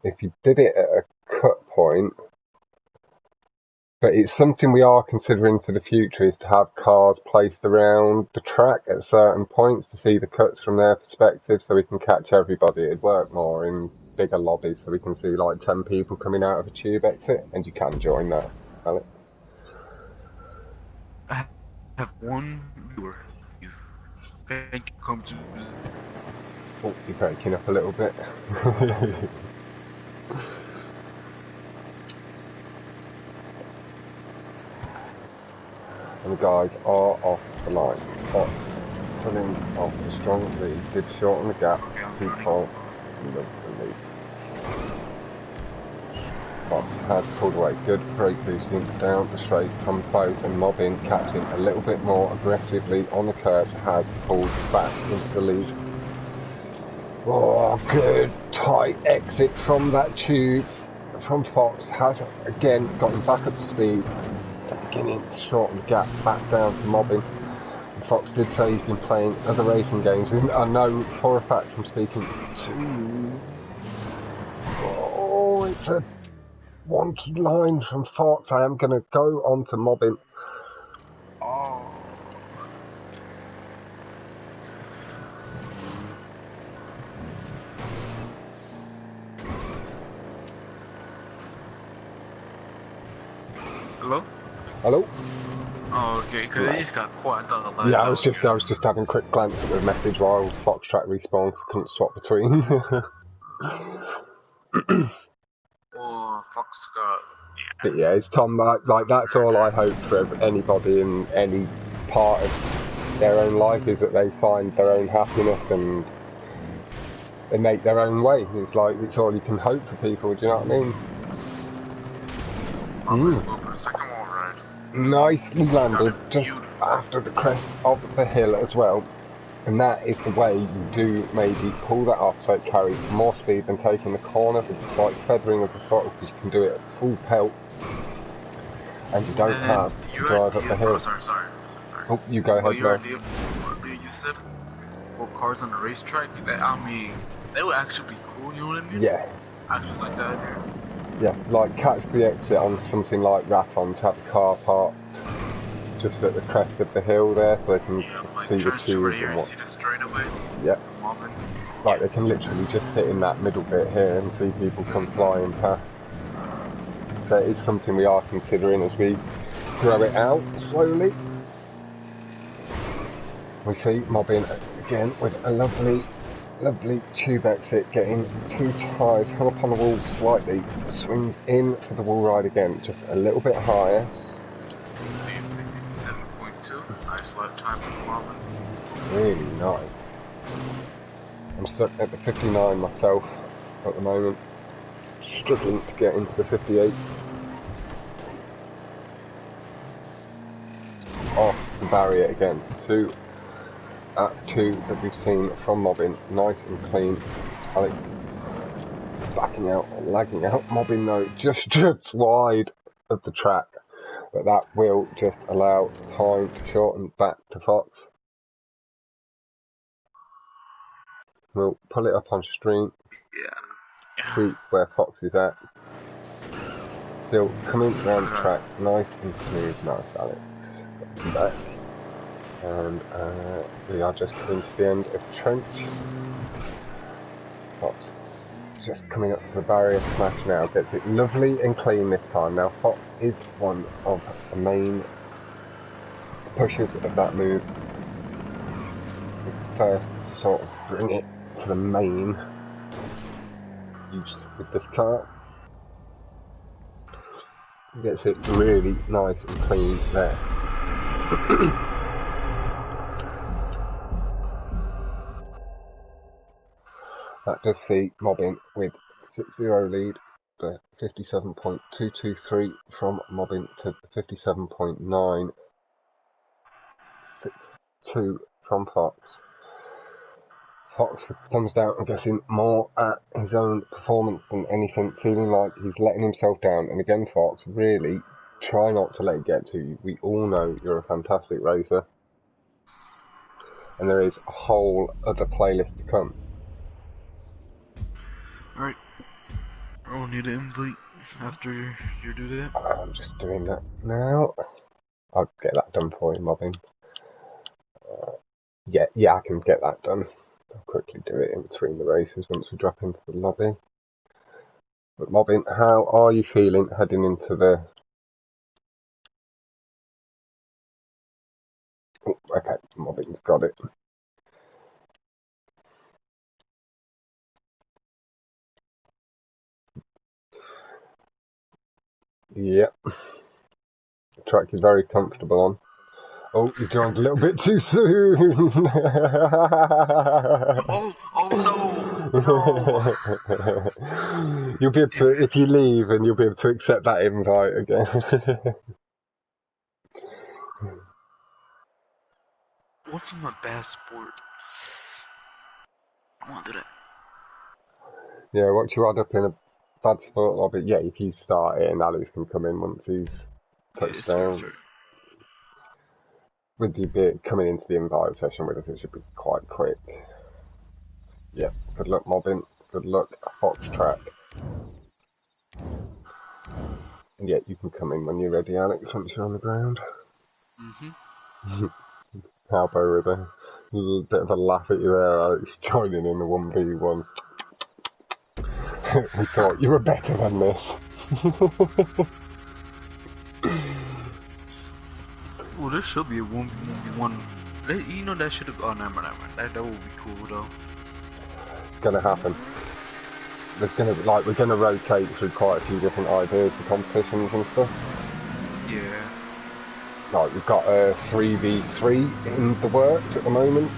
If you did it at a cut point, but it's something we are considering for the future, is to have cars placed around the track at certain points to see the cuts from their perspective, so we can catch everybody. It'd work more in bigger lobbies, so we can see like 10 people coming out of a tube exit, and you can join that, Alex. I have one viewer. Thank you. Come to. Oh, you're breaking up a little bit. And the guys are off the line. Fox pulling off the strong lead, did shorten the gap to Fox. Lovely. Fox has pulled away, good brake boosting down the straight from close, and Mobbin, catching a little bit more aggressively on the curve, has pulled back into the lead. Oh, good tight exit from that tube from Fox, has again gotten back up to speed, beginning to shorten the gap back down to Mobbin. And Fox did say he's been playing other racing games, and I know for a fact from speaking to... Oh, it's a wonky line from Fox. I am going to go on to Mobbin. Oh. Hello? Hello? Oh, okay, because it just got quiet. Yeah, I was just having a quick glance at the message while FoxTracK respawned, so I couldn't swap between. Oh, Fox got... But yeah, it's Tom, like that's all I hope for anybody in any part of their own life, is that they find their own happiness and they make their own way. It's like, it's all you can hope for people, do you know what I mean? Second wall ride. Nicely landed just after the crest of the hill as well. And that is the way you do maybe pull that off, so it carries more speed than taking the corner with a slight feathering of the throttle, because you can do it at full pelt and you don't have to drive up the hill. Sorry. Oh, you go ahead, your idea you said for cars on the racetrack, I mean, That would actually be cool, you know what I mean? Yeah. I actually like that idea. Yeah, like catch the exit on something like Raton to have the car parked just at the crest of the hill there so they can Yeah, like see the turn to right tube here and and what. see the straightaway. Yep. Mobbin. Like they can literally just sit in that middle bit here and see people come flying past. So it is something we are considering as we grow it out slowly. We see Mobbin again with a lovely tube exit, getting two tyres, come up on the wall slightly, swings in for the wall ride again, just a little bit higher. 7.2. Nice lap time for Mobbin. Really nice. I'm stuck at the 59 myself at the moment, struggling to get into the 58. Off the barrier again, two that we've seen from Mobbin, nice and clean. Alex backing out, lagging out. Mobbin though just wide of the track, but that will just allow time to shorten back to Fox. We'll pull it up on stream. Yeah. See where Fox is at. Still coming round the track, nice and smooth. Nice, Alex. Come back. And we are just coming to the end of the trench. Fox just coming up to the barrier smash now. Gets it lovely and clean this time. Now Fox is one of the main pushers of that move. First to sort of bring it to the main use with this car. Gets it really nice and clean there. That does see Mobbin with 6-0 lead, the 57.223 from Mobbin to 57.962 from Fox. Fox with thumbs down, I'm guessing more at his own performance than anything, feeling like he's letting himself down. And again, Fox, really try not to let it get to you. We all know you're a fantastic racer, and there is a whole other playlist to come. Alright. I'll need an invite after you do that. I'm just doing that now. I'll get that done for you, Mobbin. Yeah, I can get that done. I'll quickly do it in between the races once we drop into the lobby. But Mobbin, how are you feeling heading into the... Oh, okay, Mobbin's got it. Yep. The track you're very comfortable on. Oh, you joined a little bit too soon. Oh no! You'll be able to, if you leave, and you'll be able to accept that invite again. What's my best sport? I want to do that. Yeah, once you add up in a bad sport lobby, yeah, if you start it and Alex can come in once he's touched down. Fair. With you coming into the invite session with us, it should be quite quick. Yeah, good luck, Mobbin. Good luck, FoxTracK. And yeah, you can come in when you're ready, Alex, once you're on the ground. Halbo with a little bit of a laugh at you there, Alex, joining in the 1v1. We thought you were better than this. Well, there should be a 1v1. You know that should have. Oh, never mind. That would be cool though. It's gonna happen. There's gonna we're gonna rotate through quite a few different ideas for competitions and stuff. Yeah. Like we've got a 3v3 in the works at the moment.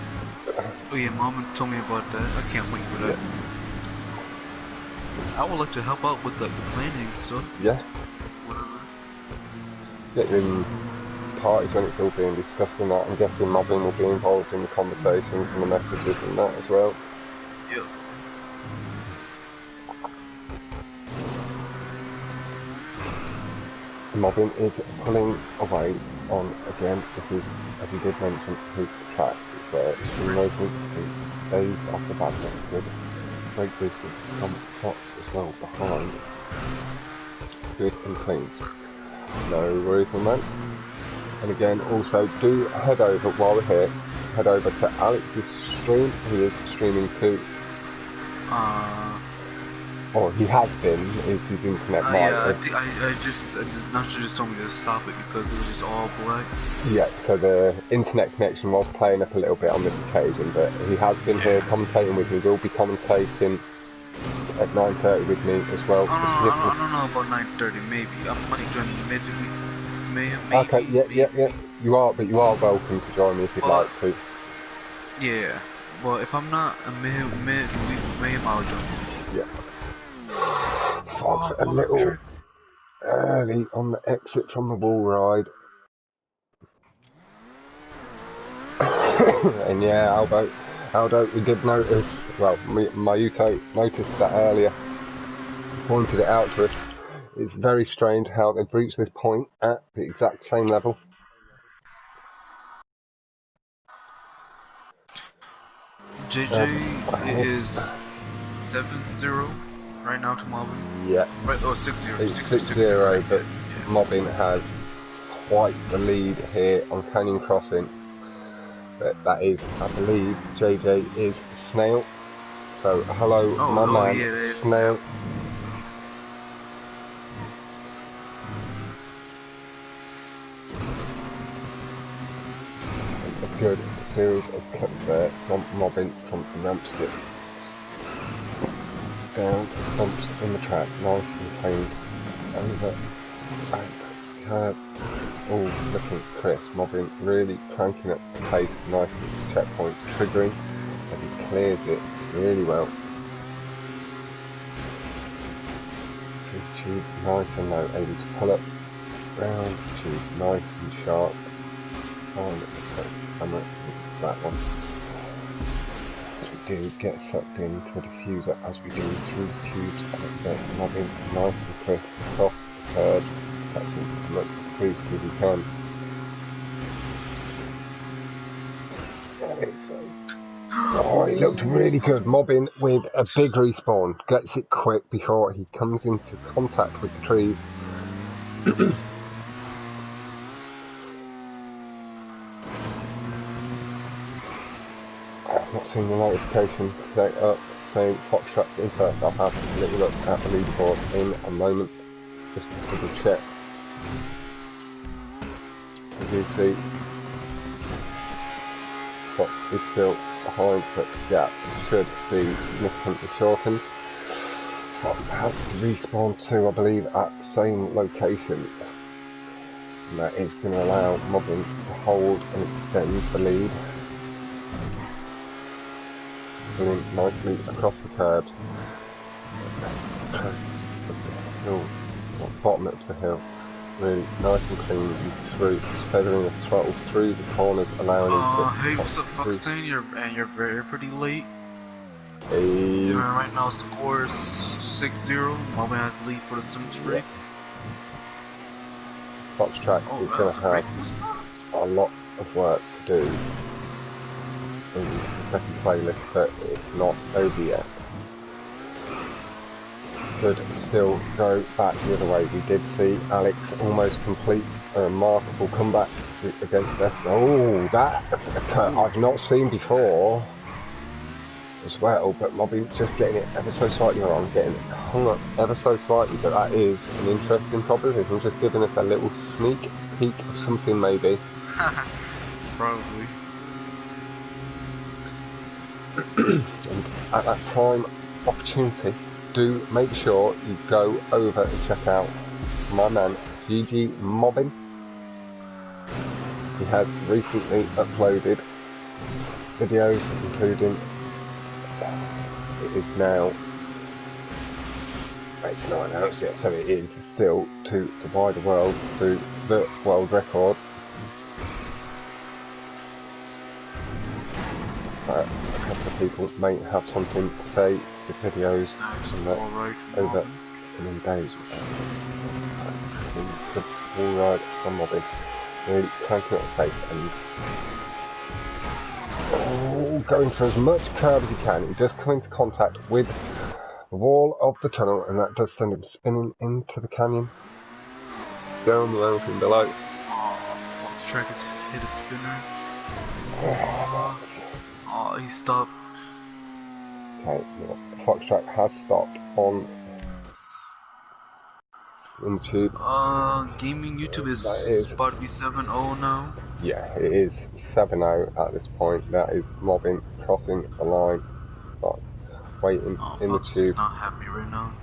Oh yeah, Mom told me about that. I can't wait for that. Yeah. I would like to help out with the planning and stuff. Yeah. Whatever. Get in parties when it's all being discussed and that. I'm guessing Mobbin will be involved in the conversations and the messages and that as well. Yeah. Mobbin is pulling away on, again, this is, as he did mention, his track, where it's movement, it stays off the back, that's good. Great boost with some Fox as well behind. Good and clean. No worries, my man. And again, also do head over while we're here. Head over to Alex's stream. He is streaming too. Or he has been. Is his internet might? Yeah, I just Nacho just told me to stop it because it was just all black. Yeah, so the internet connection was playing up a little bit on this occasion, but he has been here commentating with me. Will be commentating at 9:30 with me as well. I don't know about 9:30. Maybe I might join midweek. Maybe. Okay, yeah. You are welcome to join me if you'd like to. Yeah, well, if I'm not a midweek, maybe I'll join. Yeah. Fox a little early on the exit from the wall ride. And yeah, Aldo, we did notice, well, Mayuto noticed that earlier, pointed it out to us. It's very strange how they've reached this point at the exact same level. JJ is 7-0 right now to Mobbin. Yeah. Right, or 6-0. It's 6-0, right, but Mobbin has quite the lead here on Canyon Crossing. But that is, I believe, JJ is Snail. So hello, my man, yeah, Snail. A good series of clips there from Mobbin from the ramp skip down to the bumps in the track, nice and clean, over, back, curve, all looking crisp. Mobbin really cranking up the pace, nice checkpoint triggering, and he clears it really well. His tube nice and low, able to pull up, round tube nice and sharp, on the camera, that one. As we do get sucked into the diffuser as we do through the tubes and get Mobbin nice and crisp across the curves, touching as much crease as we can. Oh, it looked really good. Mobbin with a big respawn, gets it quick before he comes into contact with the trees. I've not seen the notifications today up saying FoxTracK in first. I'll have a little look at the leaderboard in a moment just to double check. As you see, Fox is still behind, but the gap should be significantly shortened. Fox has respawned too, I believe, at the same location. And that is going to allow Mobbin to hold and extend the lead. Going nicely across the curbs. Hill, bottom up the hill. Really nice and clean and through, feathering the throttle through the corners, allowing him to... Hey, what's up, FoxTracK? You're very pretty late. Hey. Right now, score is 6-0. Mobbin has the lead for the Sims race. FoxTracK is going to have a lot of work to do in the second playlist, but it's not over yet. Could still go back the other way. We did see Alex almost complete a remarkable comeback against Best. Oh, that's a cut I've not seen before as well, but Mobbin just getting it ever so slightly wrong, getting it hung up ever so slightly, but that is an interesting proposition, just giving us a little sneak peek of something maybe. Probably. And at that prime opportunity, do make sure you go over and check out my man GGMOBBIN. He has recently uploaded videos including, it is now, it's not announced yet, so it is still to the wider world, to the world record. A couple of people may have something to say. The videos and that over coming days. The wall ride from Mobbin, really cranking up the pace and going for as much curb as he can. He does come into contact with the wall of the tunnel, and that does send him spinning into the canyon. Down the mountain below. FoxTracK has hit a spinner. Oh, Oh, he stopped. Okay, FoxTracK has stopped on in the tube. Gaming YouTube is about to be 7-0 now. Yeah, it is 7-0 at this point. That is Mobbin crossing the line, but waiting in the Fox tube. is not happy right now.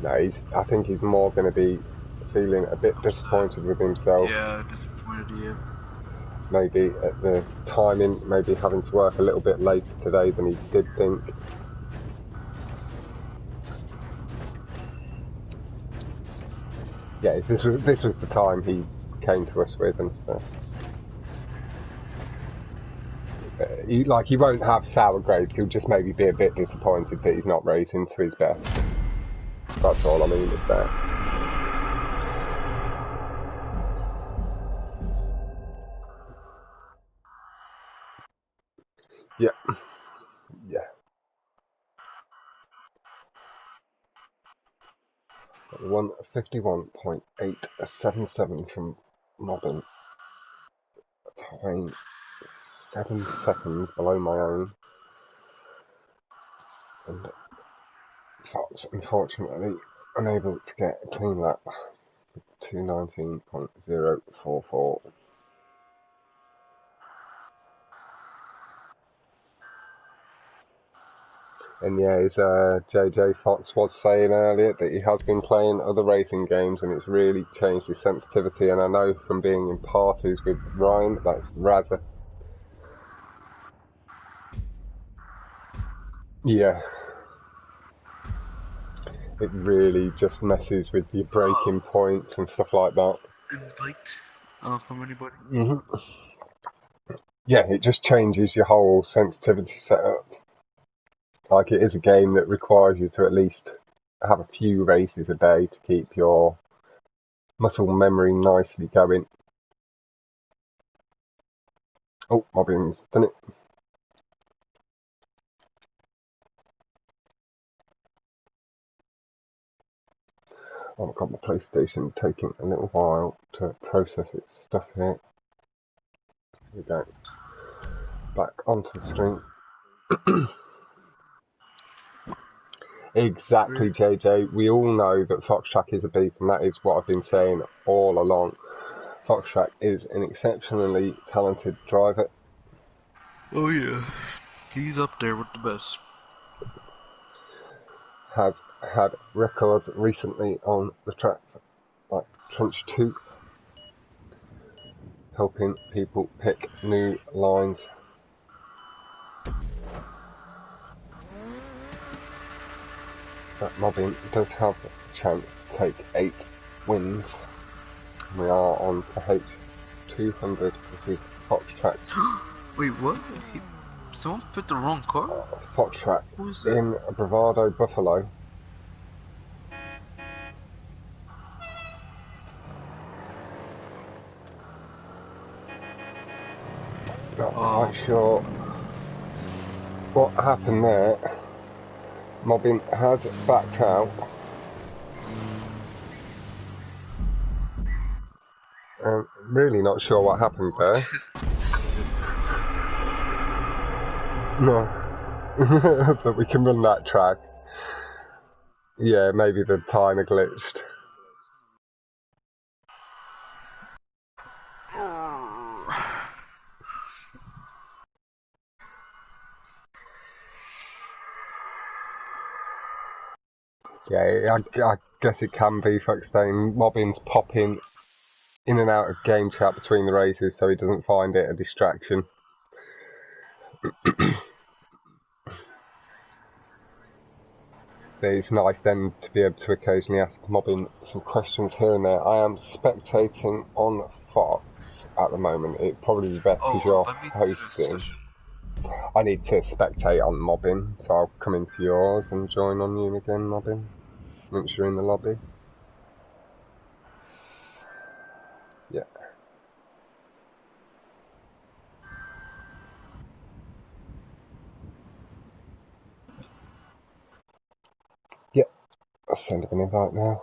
No, I think he's more going to be feeling a bit disappointed with himself. Yeah, disappointed, yeah. Maybe at the timing, maybe having to work a little bit later today than he did think. Yeah, this was the time he came to us with and stuff. He won't have sour grapes. He'll just maybe be a bit disappointed that he's not racing to his best. That's all I mean with that. Yeah. Yeah. 151.877 from Mobbin. Time 7 seconds below my own. And Fox, unfortunately, unable to get a clean lap. 219.044. And yeah, as JJ Fox was saying earlier, that he has been playing other racing games and it's really changed his sensitivity. And I know from being in parties with Ryan, that's Razza. Yeah. It really just messes with your braking points and stuff like that. Invite from anybody? Yeah, it just changes your whole sensitivity setup. Like, it is a game that requires you to at least have a few races a day to keep your muscle memory nicely going. Oh, Mobbin's done it. Oh my god, my PlayStation taking a little while to process its stuff here. Here we go. Back onto the screen. Exactly, JJ. We all know that FoxTracK is a beast, and that is what I've been saying all along. FoxTracK is an exceptionally talented driver. Oh yeah, he's up there with the best. Has had records recently on the track, like Trench 2, helping people pick new lines. But Mobbin does have a chance to take 8 wins. We are on for H200. This is FoxTracK. Wait, what? Someone picked the wrong car? FoxTracK Who's that? in a Bravado Buffalo. Not quite sure what happened there. Mobbin has backed out. Really not sure what happened there. No. But we can run that track. Yeah, maybe the timer glitched. Yeah, I guess it can be FoxTracK. Mobbin's popping in and out of game chat between the races so he doesn't find it a distraction. But it's nice then to be able to occasionally ask Mobbin some questions here and there. I am spectating on Fox at the moment. It'd probably be best because you're hosting. I need to spectate on Mobbin, so I'll come into yours and join on you again, Mobbin, once you're in the lobby. Yeah. send him an invite now.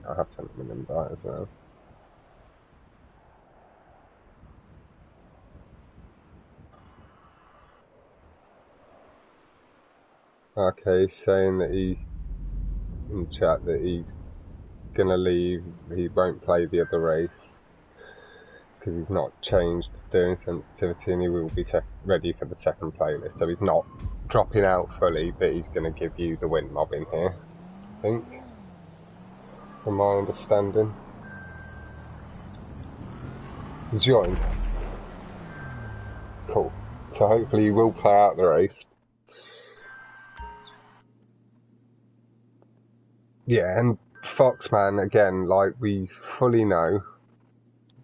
I have sent him an invite as well. Okay, he's saying that he, in the chat, that he's gonna leave, he won't play the other race because he's not changed the steering sensitivity and he will be ready for the second playlist. So he's not dropping out fully, but he's gonna give you the win mobbing here, I think, from my understanding. He's joined. Cool. So hopefully he will play out the race. Yeah, and Foxman, again, like, we fully know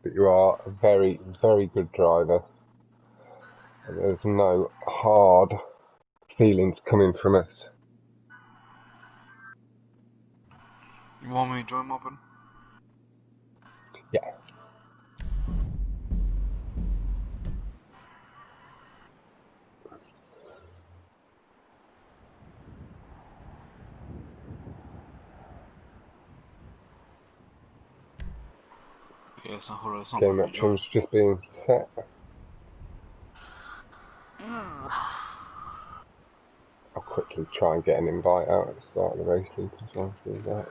that you are a very, very good driver. And there's no hard feelings coming from us. You want me to join mobbing? Yeah. Yeah, it's not Game options just being set. I'll quickly try and get an invite out at the start of the race so you can try and see that.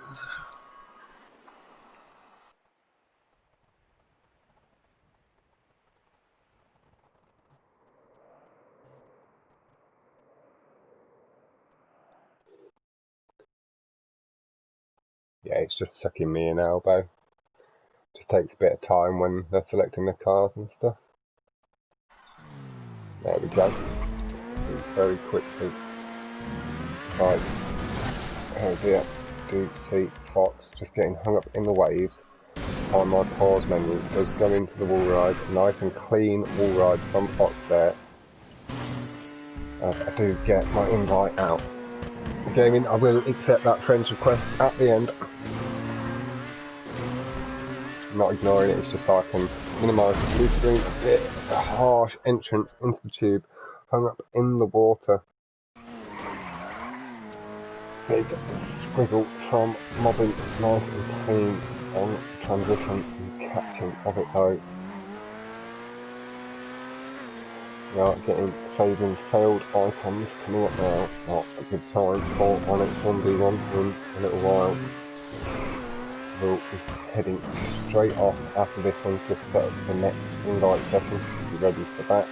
Yeah, it's just sucking me in elbow. Just takes a bit of time when they're selecting the cars and stuff. There we go. Very quickly. Right. Oh dear. Do see Fox just getting hung up in the waves. On my pause menu, it does go into the wall ride. Nice and clean wall ride from Fox there. I do get my invite out. Gaming, I will accept that friend's request at the end. I'm not ignoring it, it's just so I can minimise the blue screen a bit. A harsh entrance into the tube, hung up in the water. Big squiggle from mobbing, nice and clean on transition and catching of it though. We are getting saving failed icons coming up now. Not a good sign for Onyx 1v1 in a little while. We'll be heading straight off after this one, just set up the next invite session. Be ready for that.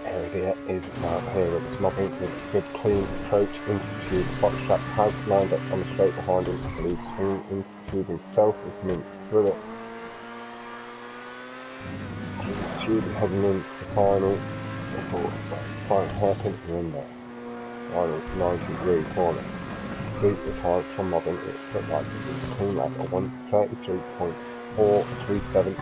Area is now here with this mobbing with a good clean approach into the tube. FoxTracK has lined up on the straight behind him. I believe swinging into the tube himself and coming through it. Tube heading into the final. Final hairpin in there. Final 90-degree corner. See the time from mobbing. It looked like it was a clean lap of 133.437.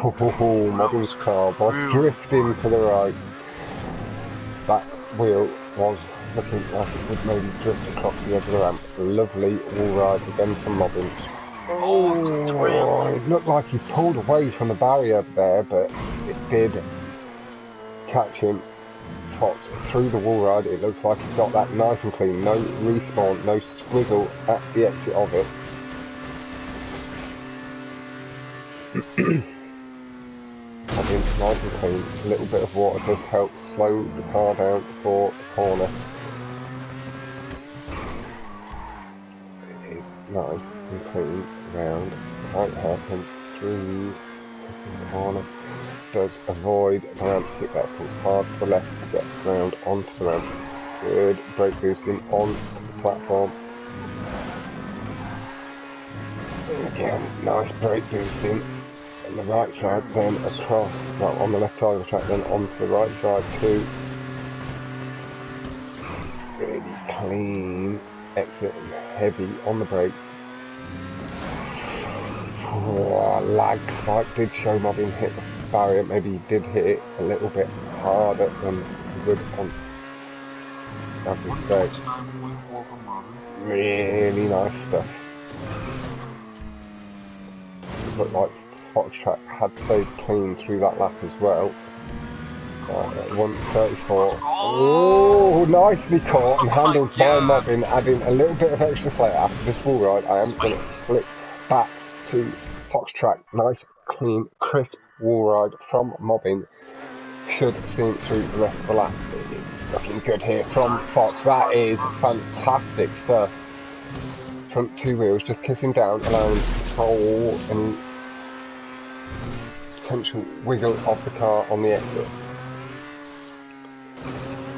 Oh, mobbing's car was drifting to the right. That wheel was looking like it would maybe drift across the edge of the ramp. Lovely wall ride again from mobbing. Oh, it looked like he pulled away from the barrier there, but it did catch him. Fox through the wall ride. It looks like he got that nice and clean. No respawn, no squiggle at the exit of it. Nice and clean. A little bit of water does help slow the car down before the corner. It is nice and clean round. Right hairpin through the corner. Does avoid the ramp skip there. Pulls hard to the left to get round onto the ramp. Good brake boosting onto the platform. Again, nice brake boosting. On the right side, then across, well, on the left side of the track, then onto the right side too. Really clean exit and heavy on the brakes. Oh, lag spike did show mobbing hit the barrier. Maybe he did hit it a little bit harder than he would on, as we say. Really nice stuff. Looked like FoxTracK had stayed clean through that lap as well. 134. Oh, nicely caught and handled by Mobbin, adding a little bit of extra flair after this wall ride. I am going to flip back to FoxTracK. Nice, clean, crisp wall ride from Mobbin. Should see it through the rest of the lap. It's looking good here from Fox. That is fantastic stuff. Front two wheels just kissing down, allowing control and potential wiggle of the car on the exit.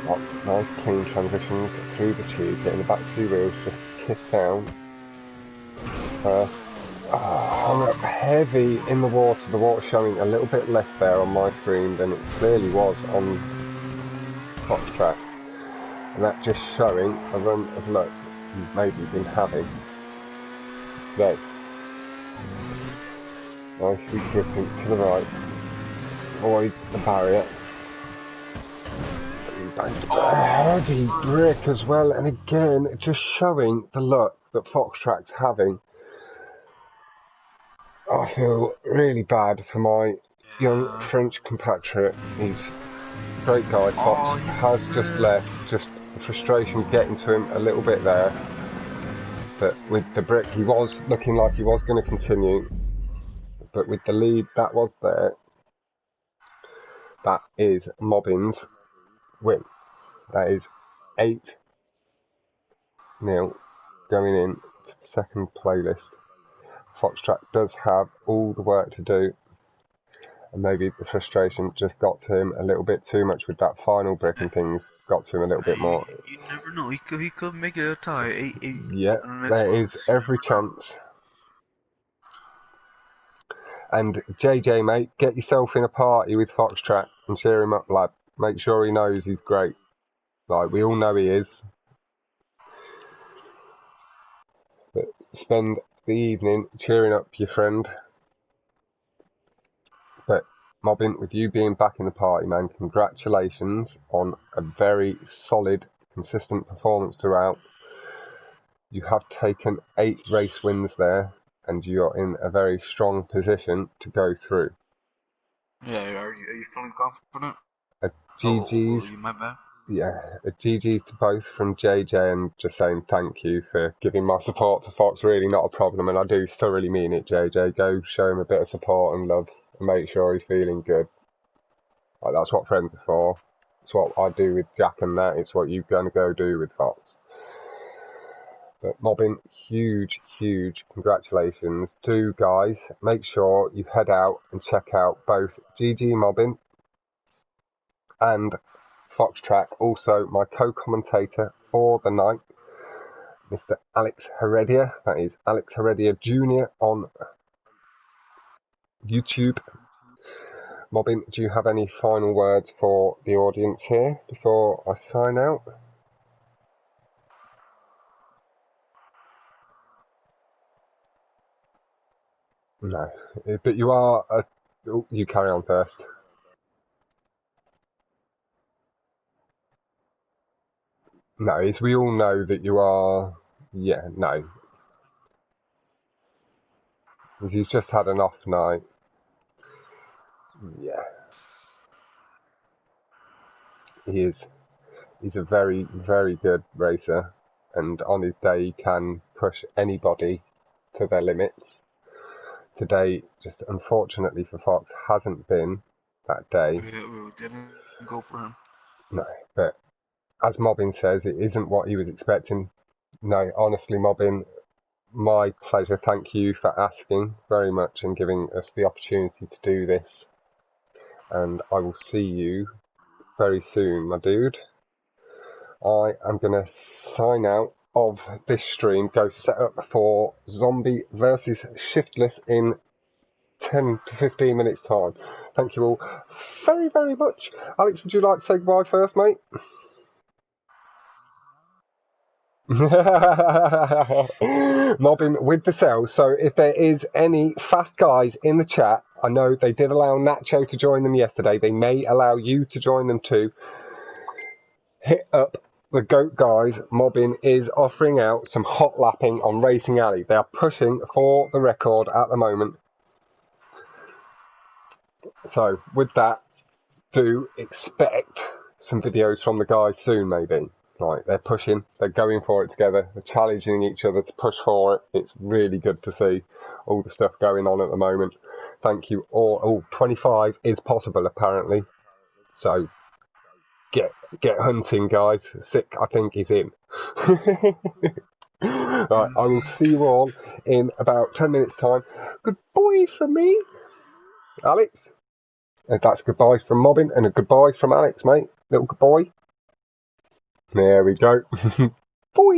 Fox, nice clean transitions through the tube, getting the back two wheels just kiss down. Hung up heavy in the water showing a little bit less there on my screen than it clearly was on FoxTracK. And that just showing a run of luck he's maybe been having today. Nicely drifting to the right, avoids the barrier. A heavy brick as well, and again just showing the luck that FoxTracK's having. I feel really bad for my young French compatriot. He's a great guy. Fox has just left, just the frustration getting to him a little bit there. But with the brick, he was looking like he was going to continue. But with the lead that was there, that is Mobbin's win. That is 8-0 going in to the second playlist. FoxTracK does have all the work to do, and maybe the frustration just got to him a little bit too much with that final brick, and things got to him a little bit more. You never know, he could make it a tie. Yeah, there is every chance. And JJ, mate, get yourself in a party with FoxTracK and cheer him up, lad. Make sure he knows he's great. Like, we all know he is. But spend the evening cheering up your friend. But Mobbin, with you being back in the party, man, congratulations on a very solid, consistent performance throughout. You have taken 8 race wins there, and you're in a very strong position to go through. Yeah, are you feeling confident? A GG's. My bad. Yeah, a GG's to both from JJ, and just saying thank you for giving my support to Fox. Really not a problem, and I do thoroughly mean it, JJ. Go show him a bit of support and love and make sure he's feeling good. Like, that's what friends are for. It's what I do with Jack and that. It's what you're going to go do with Fox. But Mobbin, huge congratulations. Do, guys, make sure you head out and check out both GGMOBBIN and FoxTracK, also my co-commentator for the night, Mr. Alex Heredia. That is Alex Heredia Jr. on YouTube. Mobbin, do you have any final words for the audience here before I sign out? No, but you are you carry on first. No, as we all know that you are, yeah, no. He's just had an off night. Yeah. He's a very good racer, and on his day he can push anybody to their limits. Today, just unfortunately for Fox, hasn't been that day. We didn't go for him. No, but as Mobbin says, it isn't what he was expecting. No, honestly, Mobbin, my pleasure. Thank you for asking very much and giving us the opportunity to do this. And I will see you very soon, my dude. I am going to sign out of this stream, go set up for Zombie versus Shiftless in 10 to 15 minutes time. Thank you all very much. Alex, would you like to say goodbye first, mate? Mobbin with the cells. So if there is any fast guys in the chat, I know they did allow Nacho to join them yesterday. They may allow you to join them too. Hit up the GOAT guys, Mobbin, is offering out some hot lapping on Racing Alley. They are pushing for the record at the moment. So with that, do expect some videos from the guys soon, maybe. Like, they're pushing, they're going for it together, they're challenging each other to push for it. It's really good to see all the stuff going on at the moment. Thank you all. Oh, 25 is possible apparently. So get hunting, guys. Sick, I think, is in. Right, I will see you all in about 10 minutes time. Goodbye from me, Alex. And that's goodbye from Mobbin and a goodbye from Alex, mate. Little goodbye. There we go. Bye.